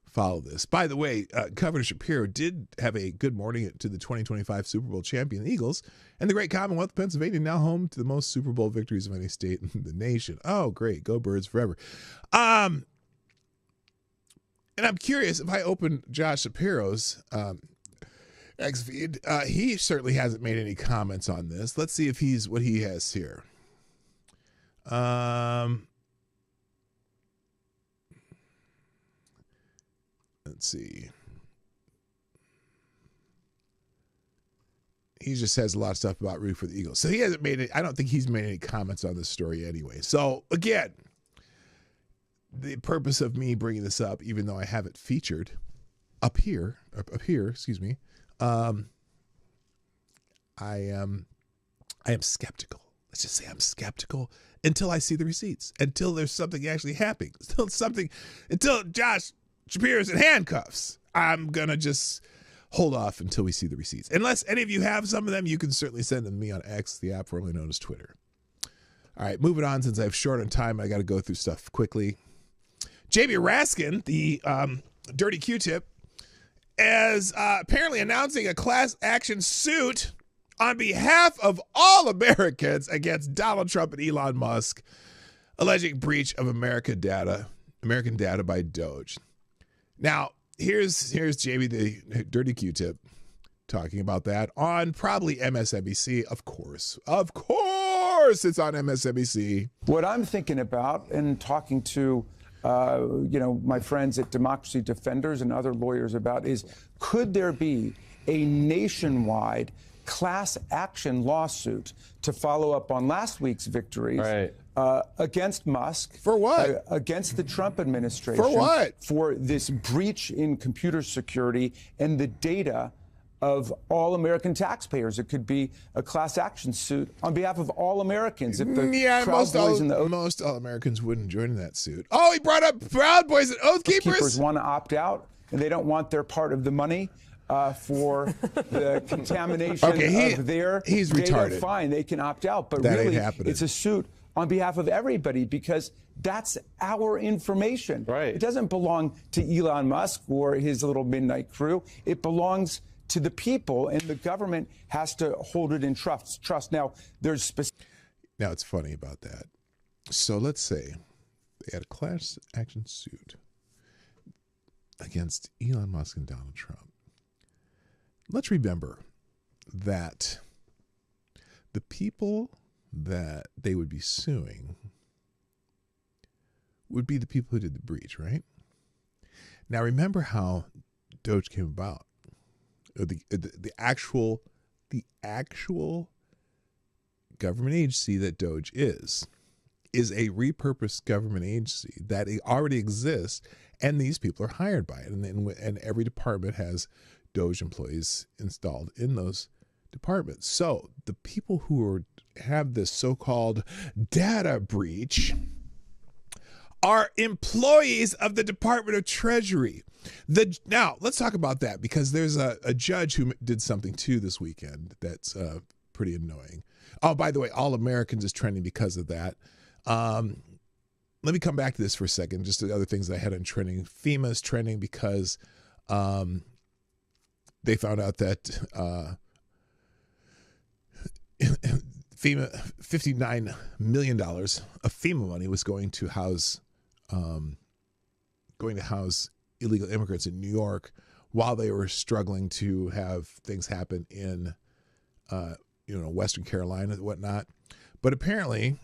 follow this. By the way, Governor Shapiro did have a good morning to the 2025 Super Bowl champion Eagles, and the great Commonwealth of Pennsylvania now home to the most Super Bowl victories of any state in the nation. Oh, great. Go Birds forever. And I'm curious, if I open Josh Shapiro's X feed, he certainly hasn't made any comments on this. Let's see if what he has here. Let's see. He just has a lot of stuff about rooting for the Eagles. So he hasn't made it. I don't think he's made any comments on this story anyway. So again, the purpose of me bringing this up, even though I have it featured up here, excuse me, I am skeptical. Let's just say I'm skeptical until I see the receipts, until there's something actually happening, until Josh Shapiro's in handcuffs. I'm going to just hold off until we see the receipts. Unless any of you have some of them, you can certainly send them to me on X, the app formerly known as Twitter. All right, moving on. Since I have short on time, I got to go through stuff quickly. J.B. Raskin, the dirty Q-tip, is apparently announcing a class action suit on behalf of all Americans against Donald Trump and Elon Musk, alleging breach of American data by Doge. Now, here's JB, the dirty Q-tip, talking about that on probably MSNBC. Of course, it's on MSNBC. What I'm thinking about and talking to, my friends at Democracy Defenders and other lawyers about is, could there be a nationwide class action lawsuit to follow up on last week's victories? Right. Against Musk. For what? Against the Trump administration. For what? For this breach in computer security and the data of all American taxpayers. It could be a class action suit on behalf of all Americans. If the most all Americans wouldn't join that suit. Oh, he brought up Proud Boys and Oath Keepers. Want to opt out, and they don't want their part of the money. For the contamination of their he's data, retarded. Fine, they can opt out. But that really, ain't happening. It's a suit on behalf of everybody because that's our information. Right. It doesn't belong to Elon Musk or his little midnight crew. It belongs to the people, and the government has to hold it in trust. Now, Now, it's funny about that. So let's say they had a class action suit against Elon Musk and Donald Trump. Let's remember that the people that they would be suing would be the people who did the breach, right? Now, remember how Doge came about. The actual government agency that Doge is a repurposed government agency that already exists, and these people are hired by it. And every department has Doge employees installed in those departments. So the people who have this so-called data breach are employees of the Department of Treasury. Now, let's talk about that, because there's a judge who did something too this weekend that's pretty annoying. Oh, by the way, All Americans is trending because of that. Let me come back to this for a second, just the other things that I had on trending. FEMA is trending because they found out that FEMA, $59 million of FEMA money was going to house illegal immigrants in New York while they were struggling to have things happen in Western Carolina and whatnot. But apparently,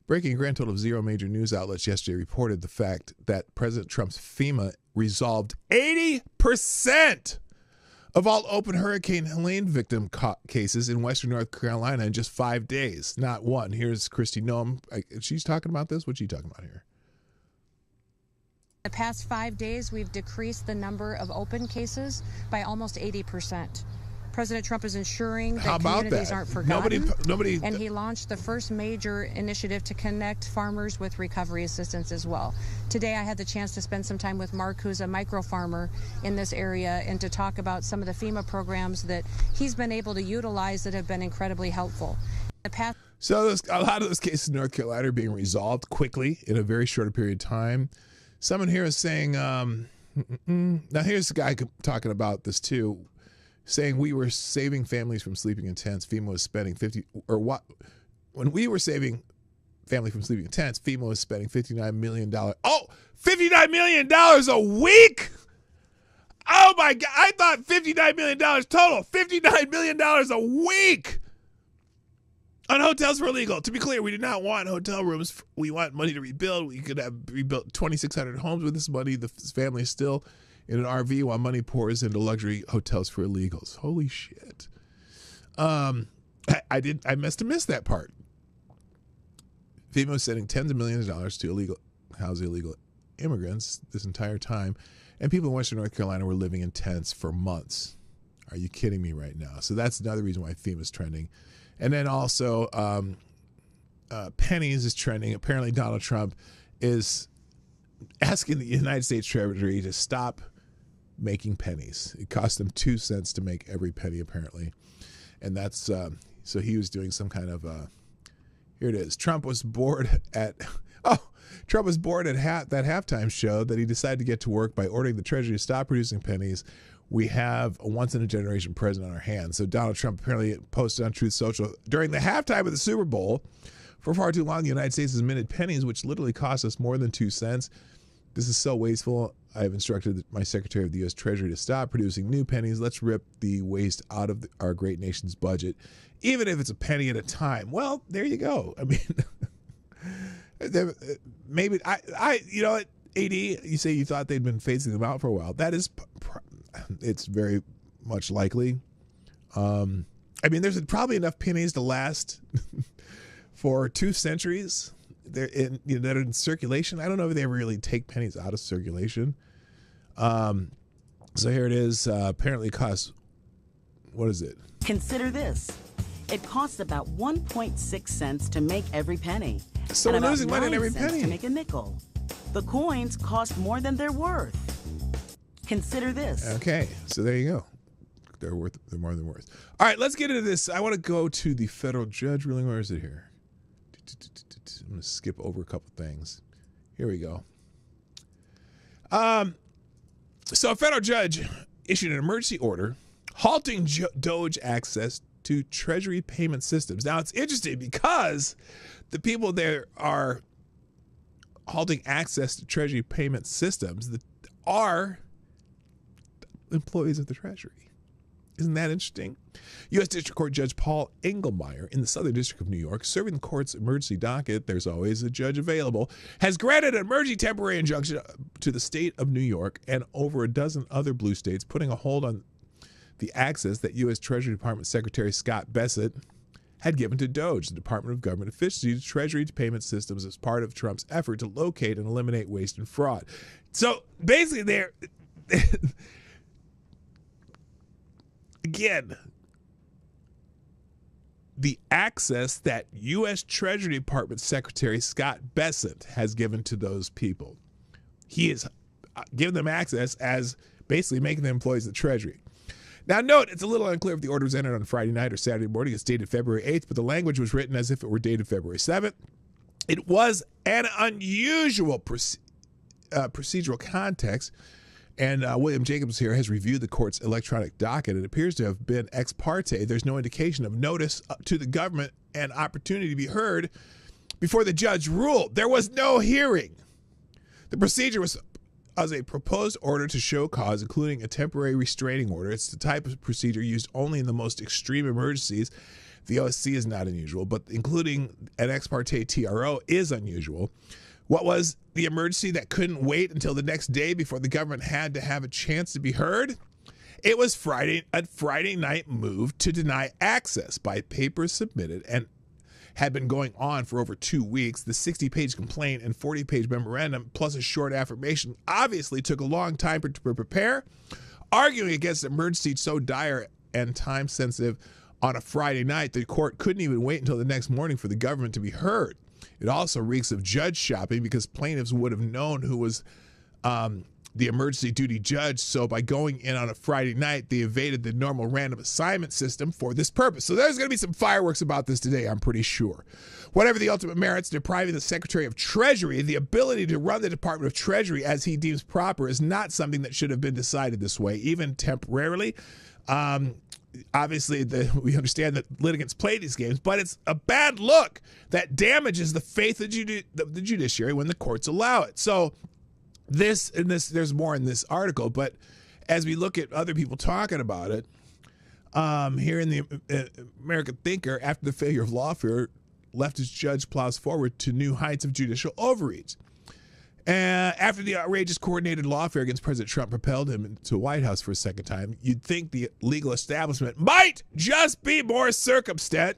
breaking a grand total of 0 major news outlets yesterday reported the fact that President Trump's FEMA resolved 80% of all open Hurricane Helene victim cases in Western North Carolina in just 5 days. Not one. Here's Christy Noem. She's talking about this. What's she talking about here? The past 5 days, we've decreased the number of open cases by almost 80%. President Trump is ensuring that communities aren't forgotten. Nobody, and he launched the first major initiative to connect farmers with recovery assistance as well. Today, I had the chance to spend some time with Mark, who's a micro farmer in this area, and to talk about some of the FEMA programs that he's been able to utilize that have been incredibly helpul. So a lot of those cases in North Carolina are being resolved quickly in a very short period of time. Someone here is saying, now here's the guy talking about this too, saying we were saving families from sleeping in tents. FEMA was spending when we were saving family from sleeping in tents, FEMA was spending $59 million. Oh, $59 million a week? Oh my God, I thought $59 million total. $59 million a week on hotels for illegal. To be clear, we do not want hotel rooms. We want money to rebuild. We could have rebuilt 2,600 homes with this money. The family is still in an RV while money pours into luxury hotels for illegals. Holy shit. I must have missed that part. FEMA was sending tens of millions of dollars to house illegal immigrants this entire time, and people in Western North Carolina were living in tents for months. Are you kidding me right now? So that's another reason why FEMA is trending. And then also Pennies is trending. Apparently Donald Trump is asking the United States Treasury to stop making pennies. It cost them 2 cents to make every penny, apparently. And that's so he was doing some kind of here it is. Trump was bored at that halftime show that he decided to get to work by ordering the Treasury to stop producing pennies. We have a once-in-a-generation president on our hands. So Donald Trump apparently posted on Truth Social during the halftime of the Super Bowl, for far too long, the United States has minted pennies, which literally cost us more than 2 cents. This is so wasteful. I have instructed my Secretary of the U.S. Treasury to stop producing new pennies. Let's rip the waste out of our great nation's budget, even if it's a penny at a time. Well, there you go. I mean, maybe you know what, AD, you say you thought they'd been phasing them out for a while. That is, it's very much likely. I mean, there's probably enough pennies to last for 2 centuries. They're that are in circulation. I don't know if they ever really take pennies out of circulation. So here it is. Apparently it costs, what is it? Consider this. It costs about 1.6 cents to make every penny. So we're losing money on every penny. To make a nickel. The coins cost more than they're worth. Consider this. Okay, so there you go. They're more than worth. All right, let's get into this. I want to go to the federal judge ruling. Where is it here? I'm going to skip over a couple things. Here we go. So a federal judge issued an emergency order halting Doge access to Treasury payment systems. Now, it's interesting because the people there are halting access to Treasury payment systems that are employees of the Treasury. Isn't that interesting? U.S. District Court Judge Paul Engelmeyer in the Southern District of New York, serving the court's emergency docket, there's always a judge available, has granted an emergency temporary injunction to the state of New York and over a dozen other blue states, putting a hold on the access that U.S. Treasury Department Secretary Scott Bessent had given to DOGE, the Department of Government Efficiency, to Treasury payment systems as part of Trump's effort to locate and eliminate waste and fraud. So basically, again, the access that U.S. Treasury Department Secretary Scott Bessent has given to those people, he has given them access as basically making them employees of the Treasury. Now, note, it's a little unclear if the order was entered on Friday night or Saturday morning. It's dated February 8th, but the language was written as if it were dated February 7th. It was an unusual procedural context, and William Jacobs here has reviewed the court's electronic docket. It appears to have been ex parte. There's no indication of notice to the government and opportunity to be heard before the judge ruled. There was no hearing. The procedure was as a proposed order to show cause, including a temporary restraining order. It's the type of procedure used only in the most extreme emergencies. The OSC is not unusual, but including an ex parte TRO is unusual. What was the emergency that couldn't wait until the next day before the government had to have a chance to be heard? It was a Friday night move to deny access by papers submitted and had been going on for over 2 weeks. The 60-page complaint and 40-page memorandum, plus a short affirmation, obviously took a long time to prepare. Arguing against an emergency so dire and time-sensitive on a Friday night, the court couldn't even wait until the next morning for the government to be heard. It also reeks of judge shopping because plaintiffs would have known who was the emergency duty judge, so by going in on a Friday night, they evaded the normal random assignment system for this purpose. So there's going to be some fireworks about this today, I'm pretty sure. Whatever the ultimate merits, depriving the Secretary of Treasury the ability to run the Department of Treasury as he deems proper is not something that should have been decided this way, even temporarily. Obviously, we understand that litigants play these games, but it's a bad look that damages the faith of the judiciary when the courts allow it. So there's more in this article, but as we look at other people talking about it, here in the American Thinker, after the failure of lawfare, leftist judge plows forward to new heights of judicial overreach. After the outrageous coordinated lawfare against President Trump propelled him into the White House for a second time, you'd think the legal establishment might just be more circumspect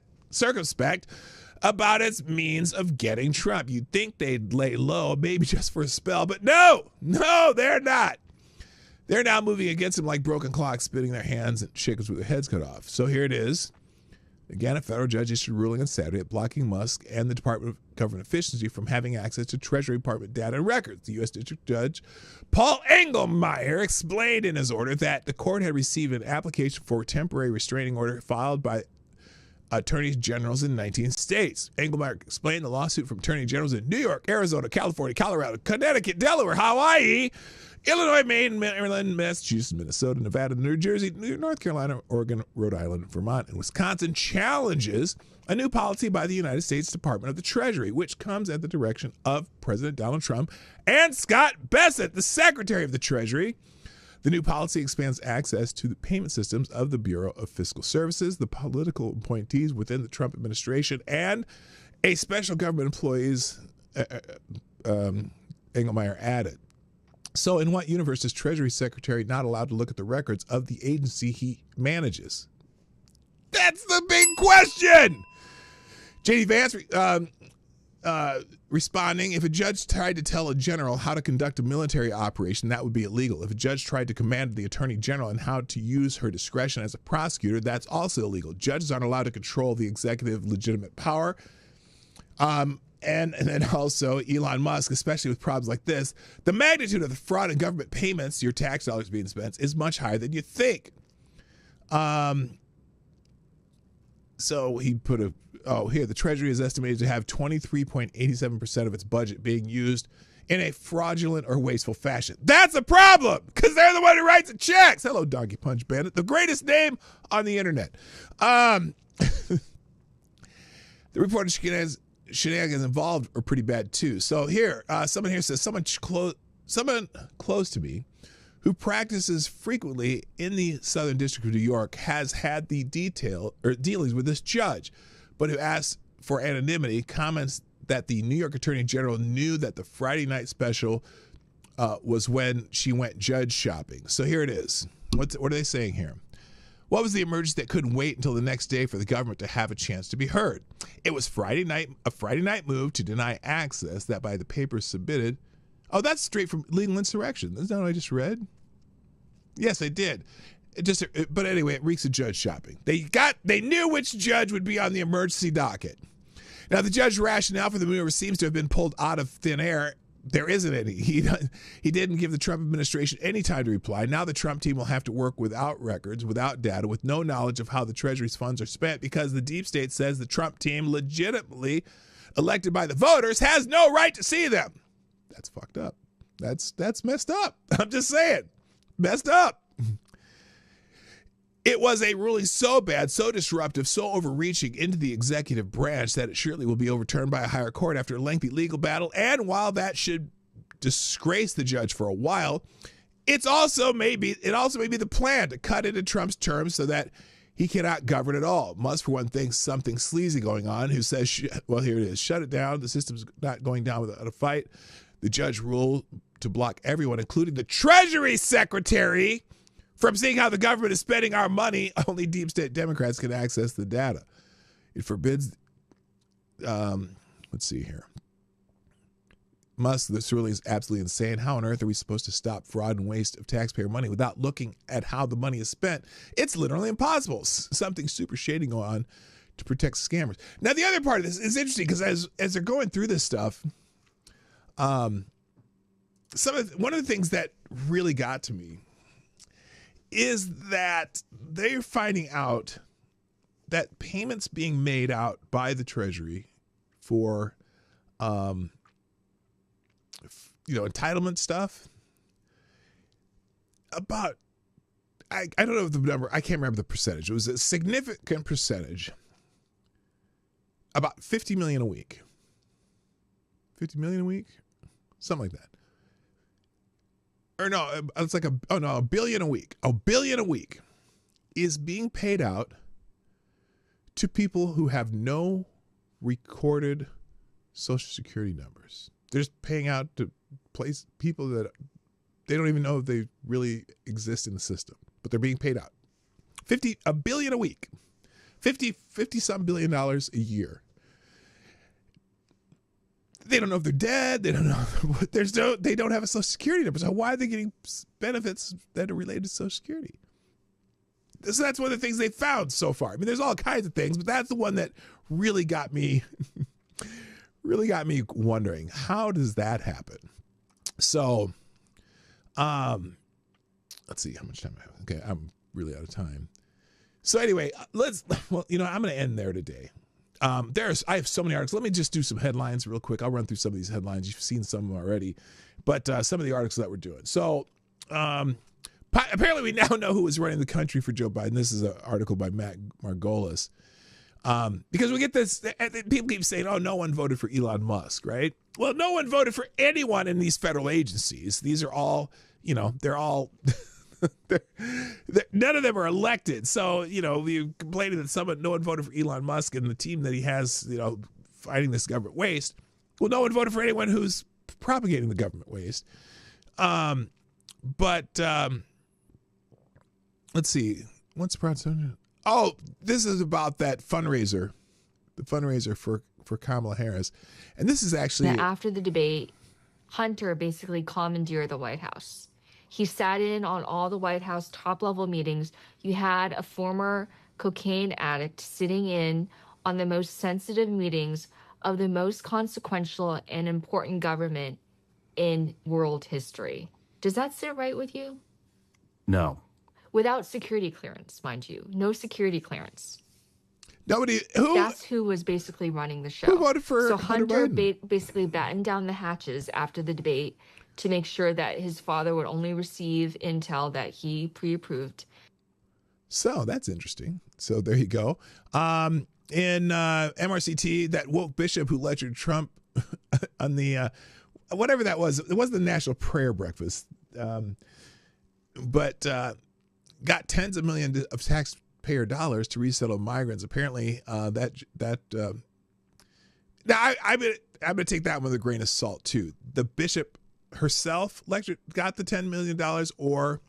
about its means of getting Trump. You'd think they'd lay low, maybe just for a spell, but no, they're not. They're now moving against him like broken clocks, spitting their hands and chickens with their heads cut off. So here it is. Again, a federal judge issued a ruling on Saturday blocking Musk and the Department of Government Efficiency from having access to Treasury Department data and records. The U.S. District Judge Paul Engelmeyer explained in his order that the court had received an application for a temporary restraining order filed by attorneys generals in 19 states. Engelmeyer explained the lawsuit from attorney generals in New York, Arizona, California, Colorado, Connecticut, Delaware, Hawaii, Illinois, Maine, Maryland, Massachusetts, Minnesota, Nevada, New Jersey, North Carolina, Oregon, Rhode Island, Vermont, and Wisconsin challenges a new policy by the United States Department of the Treasury, which comes at the direction of President Donald Trump and Scott Bessent, the Secretary of the Treasury. The new policy expands access to the payment systems of the Bureau of Fiscal Services, the political appointees within the Trump administration, and a special government employees, Engelmeyer added. So in what universe is Treasury Secretary not allowed to look at the records of the agency he manages? That's the big question. J.D. Vance responding, if a judge tried to tell a general how to conduct a military operation, that would be illegal. If a judge tried to command the attorney general on how to use her discretion as a prosecutor, that's also illegal. Judges aren't allowed to control the executive legitimate power. And then also Elon Musk, especially with problems like this, the magnitude of the fraud in government payments, your tax dollars being spent, is much higher than you think. So he put here, the Treasury is estimated to have 23.87% of its budget being used in a fraudulent or wasteful fashion. That's a problem, because they're the one who writes the checks. Hello, Donkey Punch Bandit, the greatest name on the internet. The reported shenanigans involved are pretty bad too. So here, someone here says someone close to me who practices frequently in the Southern District of New York, has had the dealings with this judge, but who asked for anonymity, comments that the New York Attorney General knew that the Friday night special was when she went judge shopping. So here it is. What are they saying here? What was the emergency that couldn't wait until the next day for the government to have a chance to be heard? It was a Friday night move to deny access that by the papers submitted. Oh, that's straight from legal insurrection. Isn't that what I just read? Yes, I did. But anyway, it reeks of judge shopping. They knew which judge would be on the emergency docket. Now, the judge's rationale for the maneuver seems to have been pulled out of thin air. There isn't any. He didn't give the Trump administration any time to reply. Now the Trump team will have to work without records, without data, with no knowledge of how the Treasury's funds are spent, because the deep state says the Trump team, legitimately elected by the voters, has no right to see them. That's fucked up. That's messed up. I'm just saying. Messed up. It was a ruling so bad, so disruptive, so overreaching into the executive branch that it surely will be overturned by a higher court after a lengthy legal battle. And while that should disgrace the judge for a while, it also may be the plan to cut into Trump's terms so that he cannot govern at all. Musk, for one, thinks something sleazy going on, who says, well, here it is, shut it down. The system's not going down without a fight. The judge ruled to block everyone, including the Treasury Secretary, from seeing how the government is spending our money. Only deep state Democrats can access the data. It forbids, let's see here. Musk, this ruling is absolutely insane. How on earth are we supposed to stop fraud and waste of taxpayer money without looking at how the money is spent? It's literally impossible. Something super shady going on to protect scammers. Now, the other part of this is interesting because as they're going through this stuff, one of the things that really got to me is that they're finding out that payments being made out by the Treasury for, entitlement stuff, about, I don't know the number, I can't remember the percentage. It was a significant percentage, about $50 million a week. 50 million a week? Something like that. Or no, it's like $1 billion a week. $1 billion a week is being paid out to people who have no recorded Social Security numbers. They're just paying out to people that they don't even know if they really exist in the system, but they're being paid out. $1 billion a week. 50 some $1 billion a year. They don't know if they're dead. They don't know. They don't have a Social Security number. So why are they getting benefits that are related to Social Security? So that's one of the things they found so far. I mean, there's all kinds of things, but that's the one that really got me wondering, how does that happen? So, let's see how much time I have. Okay, I'm really out of time. So anyway, I'm going to end there today. I have so many articles. Let me just do some headlines real quick. I'll run through some of these headlines. You've seen some of them already, but some of the articles that we're doing. So apparently we now know who was running the country for Joe Biden. This is an article by Matt Margolis. Because we get this, people keep saying, oh, no one voted for Elon Musk, right? Well, no one voted for anyone in these federal agencies. These are all, they're all... none of them are elected. So, we complaining that no one voted for Elon Musk and the team that he has, fighting this government waste. Well, no one voted for anyone who's propagating the government waste. But let's see. What's the problem? Oh, this is about that fundraiser, the fundraiser for Kamala Harris. And this is actually... After the debate, Hunter basically commandeered the White House. He sat in on all the White House top-level meetings. You had a former cocaine addict sitting in on the most sensitive meetings of the most consequential and important government in world history. Does that sit right with you? No. Without security clearance, mind you. No security clearance. That's who was basically running the show. Who voted for Hunter basically battened down the hatches after the debate to make sure that his father would only receive intel that he pre-approved. So that's interesting. So there you go. In MRCT, that woke bishop who lectured Trump on the, whatever that was, it wasn't the National Prayer Breakfast. but got tens of millions of taxpayer dollars to resettle migrants. Apparently, now I'm going to take that one with a grain of salt too. The bishop herself got the $10 million, or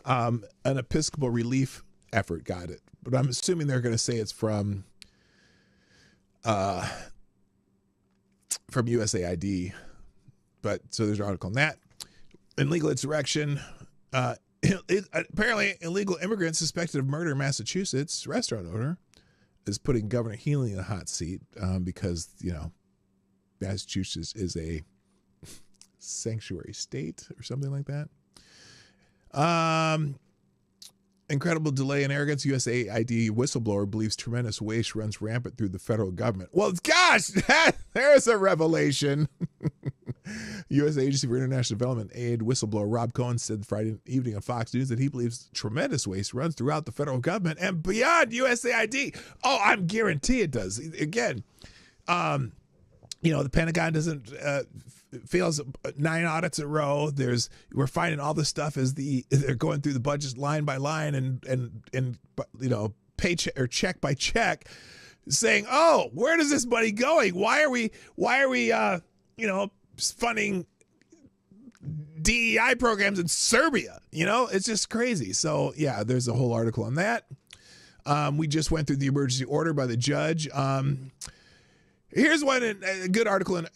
an Episcopal relief effort got it. But I'm assuming they're going to say it's from USAID. But so there's an article on that. Illegal insurrection. Apparently, illegal immigrants suspected of murder in Massachusetts. Restaurant owner is putting Governor Healy in a hot seat because, Massachusetts is a sanctuary state or something like that. Incredible delay and arrogance. USAID whistleblower believes tremendous waste runs rampant through the federal government. Well, gosh, there's a revelation. U.S. Agency for International Development Aid whistleblower Rob Cohen said Friday evening on Fox News that he believes tremendous waste runs throughout the federal government and beyond USAID. Oh, I'm guarantee it does. Again, the Pentagon doesn't fails 9 audits in a row. We're finding all this stuff as they're going through the budgets line by line and paycheck or check by check, saying, "Oh, where does this money going? Why are we funding DEI programs in Serbia?" It's just crazy. So yeah, there's a whole article on that. We just went through the emergency order by the judge. Here's one, a good article in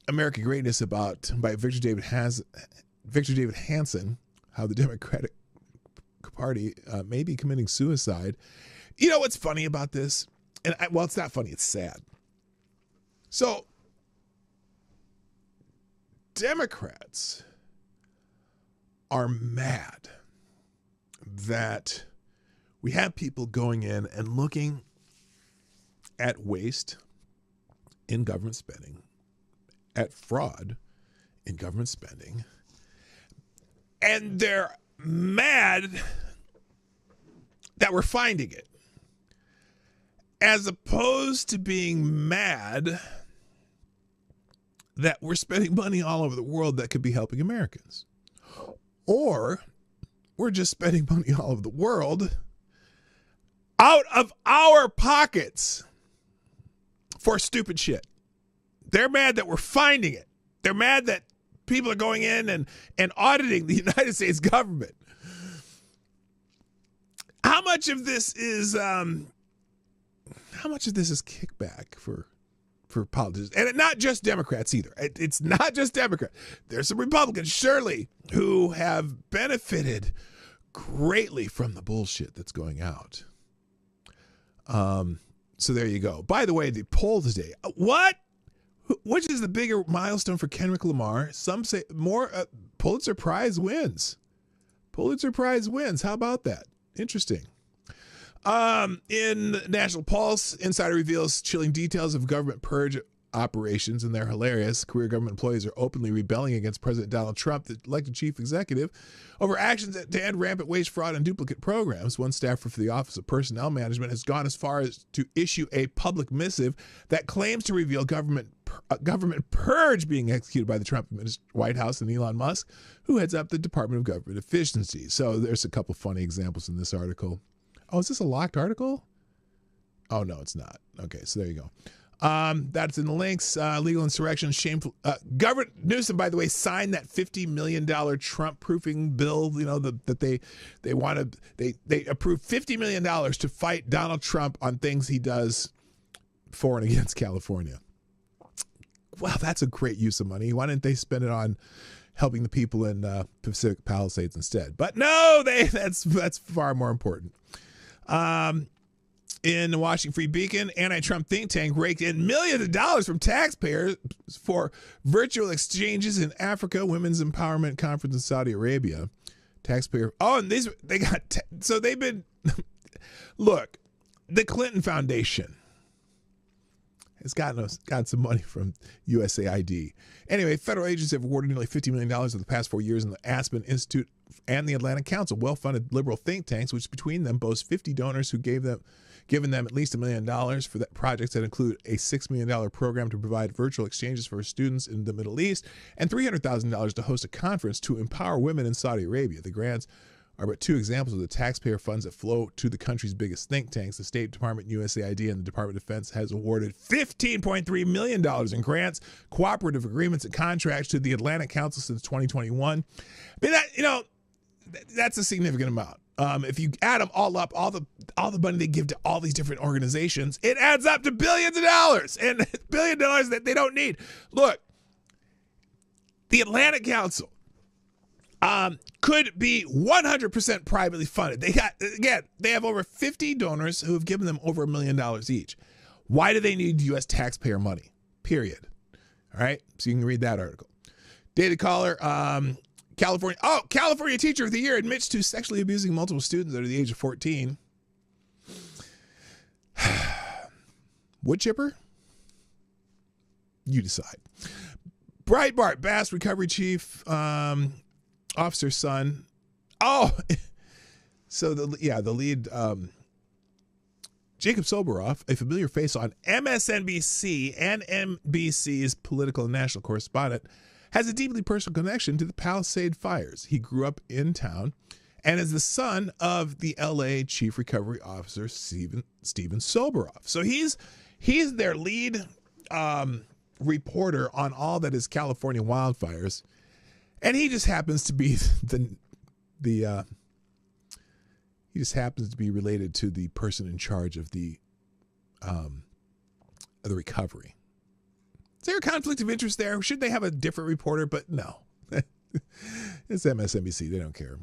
American Greatness by Victor David Hansen, how the Democratic Party may be committing suicide. You know what's funny about this? It's not funny, it's sad. So Democrats are mad that we have people going in and looking at waste in government spending, at fraud in government spending, and they're mad that we're finding it, as opposed to being mad that we're spending money all over the world that could be helping Americans. Or we're just spending money all over the world out of our pockets for stupid shit. They're mad that we're finding it. They're mad that people are going in and auditing the United States government. How much of this is kickback for politicians? And not just Democrats either. It's not just Democrats. There's some Republicans, surely, who have benefited greatly from the bullshit that's going out. So there you go. By the way, the poll today. What? Which is the bigger milestone for Kendrick Lamar? Some say more Pulitzer Prize wins. Pulitzer Prize wins. How about that? Interesting. In National Pulse, insider reveals chilling details of government purge operations, and they're hilarious. Career government employees are openly rebelling against President Donald Trump, the elected chief executive, over actions to end rampant waste, fraud, and duplicate programs. One staffer for the Office of Personnel Management has gone as far as to issue a public missive that claims to reveal government purge being executed by the Trump White House and Elon Musk, who heads up the Department of Government Efficiency. So there's a couple funny examples in this article. Oh, is this a locked article? Oh, no, it's not. Okay, so there you go. That's in the links. Legal insurrection, shameful. Governor Newsom, by the way, signed that $50 million Trump-proofing bill. That they approved $50 million to fight Donald Trump on things he does for and against California. Wow, that's a great use of money. Why didn't they spend it on helping the people in Pacific Palisades instead? But no, that's far more important. In the Washington Free Beacon, anti-Trump think tank raked in millions of dollars from taxpayers for virtual exchanges in Africa, Women's Empowerment Conference in Saudi Arabia. Taxpayer. Oh, and they've been. Look, the Clinton Foundation has gotten some money from USAID. Anyway, federal agencies have awarded nearly $50 million over the past 4 years in the Aspen Institute and the Atlantic Council, well-funded liberal think tanks, which between them boast 50 donors who gave giving them at least $1 million for that projects that include a $6 million program to provide virtual exchanges for students in the Middle East and $300,000 to host a conference to empower women in Saudi Arabia. The grants are but two examples of the taxpayer funds that flow to the country's biggest think tanks. The State Department, USAID, and the Department of Defense has awarded $15.3 million in grants, cooperative agreements, and contracts to the Atlantic Council since 2021. I mean, that's a significant amount. If you add them all up, all the money they give to all these different organizations, it adds up to billions of dollars, and $1 billion that they don't need. Look, the Atlantic Council could be 100% privately funded. They have over 50 donors who have given them over $1 million each. Why do they need U.S. taxpayer money? Period. All right, so you can read that article. Daily Caller, California Teacher of the Year admits to sexually abusing multiple students under the age of 14. Wood chipper? You decide. Breitbart, Bass Recovery Chief, officer's son. So the lead, Jacob Soboroff, a familiar face on MSNBC and NBC's political and national correspondent, has a deeply personal connection to the Palisade fires. He grew up in town and is the son of the LA Chief Recovery Officer, Steven Soboroff. So he's their lead reporter on all that is California wildfires. And he just happens to be he just happens to be related to the person in charge of the recovery. Is there a conflict of interest there? Should they have a different reporter? But no. It's MSNBC. They don't care.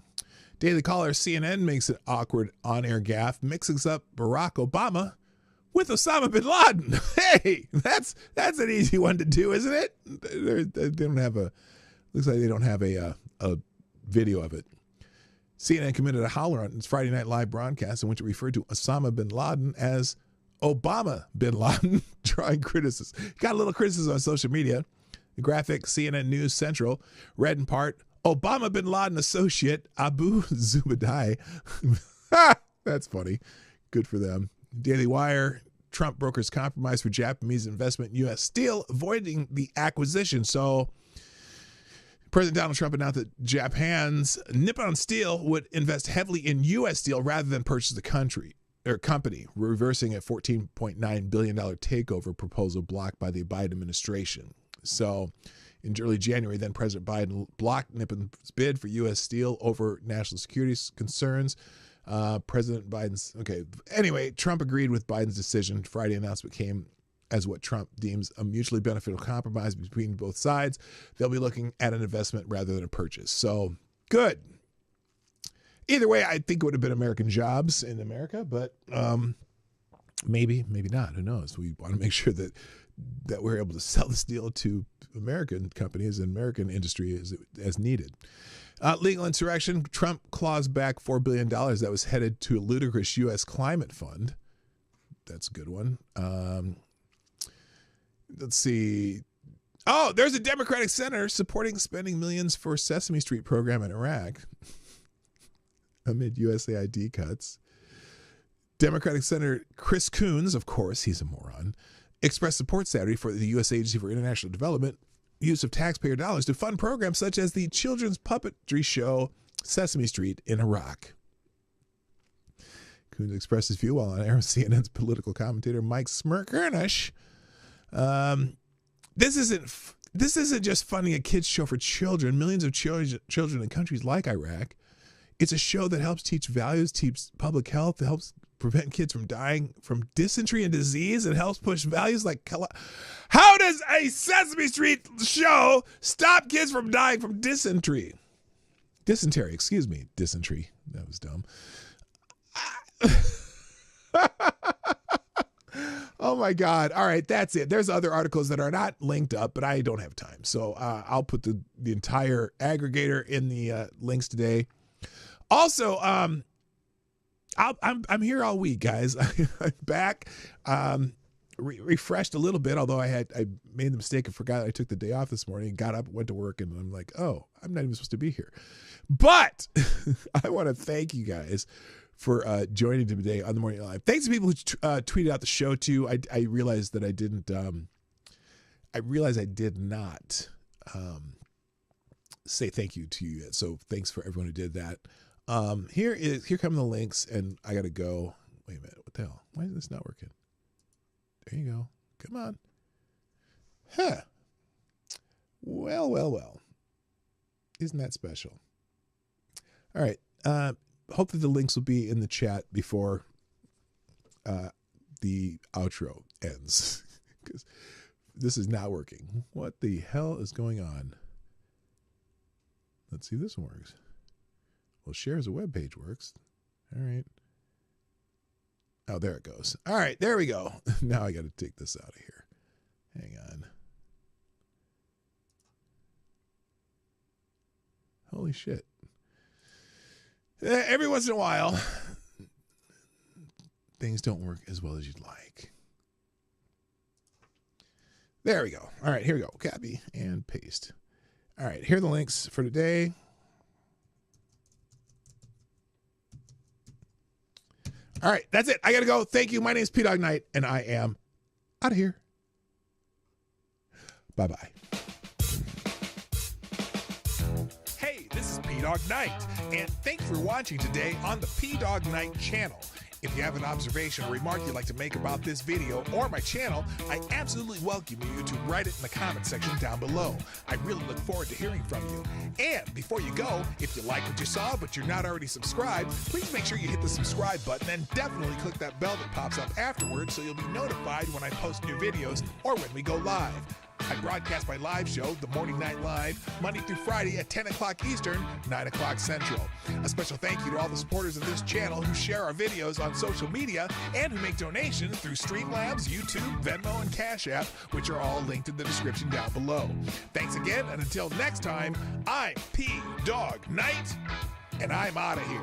Daily Caller, CNN makes an awkward on-air gaffe, mixes up Barack Obama with Osama bin Laden. Hey, that's an easy one to do, isn't it? They don't have looks like they don't have a video of it. CNN committed a howler on its Friday Night Live broadcast in which it referred to Osama bin Laden as Obama bin Laden, drawing criticism. Got a little criticism on social media. The graphic, CNN News Central, read in part, Obama bin Laden associate Abu Zubaydah. That's funny. Good for them. Daily Wire, Trump brokers compromise for Japanese investment in U.S. steel, avoiding the acquisition. So President Donald Trump announced that Japan's Nippon Steel would invest heavily in U.S. steel rather than purchase the company, reversing a $14.9 billion takeover proposal blocked by the Biden administration. So in early January, then President Biden blocked Nippon's bid for U.S. steel over national security concerns. Anyway, Trump agreed with Biden's decision. Friday announcement came as what Trump deems a mutually beneficial compromise between both sides. They'll be looking at an investment rather than a purchase. So good. Either way, I think it would have been American jobs in America, but maybe not. Who knows? We want to make sure that we're able to sell the steel to American companies and American industry as needed. Legal insurrection. Trump claws back $4 billion that was headed to a ludicrous U.S. climate fund. That's a good one. Let's see. Oh, there's a Democratic senator supporting spending millions for Sesame Street program in Iraq amid USAID cuts. Democratic Senator Chris Coons, of course, he's a moron, expressed support Saturday for the U.S. Agency for International Development use of taxpayer dollars to fund programs such as the children's puppetry show Sesame Street in Iraq. Coons expressed his view while on air with CNN's political commentator Mike Smirkernish. This isn't just funding a kids show for children. Millions of children in countries like Iraq. It's a show that helps teach values, teach public health, helps prevent kids from dying from dysentery and disease, and helps push values like how does a Sesame Street show stop kids from dying from dysentery? Dysentery, excuse me. Dysentery. That was dumb. Oh my God. All right, that's it. There's other articles that are not linked up, but I don't have time. So I'll put the entire aggregator in the links today. Also, I'm here all week, guys. I'm back, refreshed a little bit, although I made the mistake and forgot I took the day off this morning, got up, went to work, and I'm like, oh, I'm not even supposed to be here. But I want to thank you guys for joining today on the Morning Live. Thanks to people who tweeted out the show too. I realized that I didn't. I realized I did not say thank you to you yet. So thanks for everyone who did that. Here come the links, and I gotta go. Wait a minute. What the hell? Why is this not working? There you go. Come on. Huh. Well. Isn't that special? All right. Hopefully the links will be in the chat before the outro ends, because this is not working. What the hell is going on? Let's see if this one works. Well, share as a web page works. All right. Oh, there it goes. All right, there we go. Now I got to take this out of here. Hang on. Holy shit. Every once in a while, things don't work as well as you'd like. There we go. All right, here we go. Copy and paste. All right, here are the links for today. All right, that's it. I got to go. Thank you. My name is P Dog Knight, and I am out of here. Bye-bye. Hey, this is P Dog Knight, and thanks for watching today on the P Dog Knight channel. If you have an observation or remark you'd like to make about this video or my channel, I absolutely welcome you to write it in the comment section down below. I really look forward to hearing from you. And before you go, if you like what you saw but you're not already subscribed, please make sure you hit the subscribe button and definitely click that bell that pops up afterwards so you'll be notified when I post new videos or when we go live. I broadcast my live show, The Morning Night Live, Monday through Friday at 10 o'clock Eastern, 9 o'clock Central. A special thank you to all the supporters of this channel who share our videos on social media and who make donations through Streamlabs, YouTube, Venmo, and Cash App, which are all linked in the description down below. Thanks again, and until next time, I'm P Dog Knight, and I'm out of here.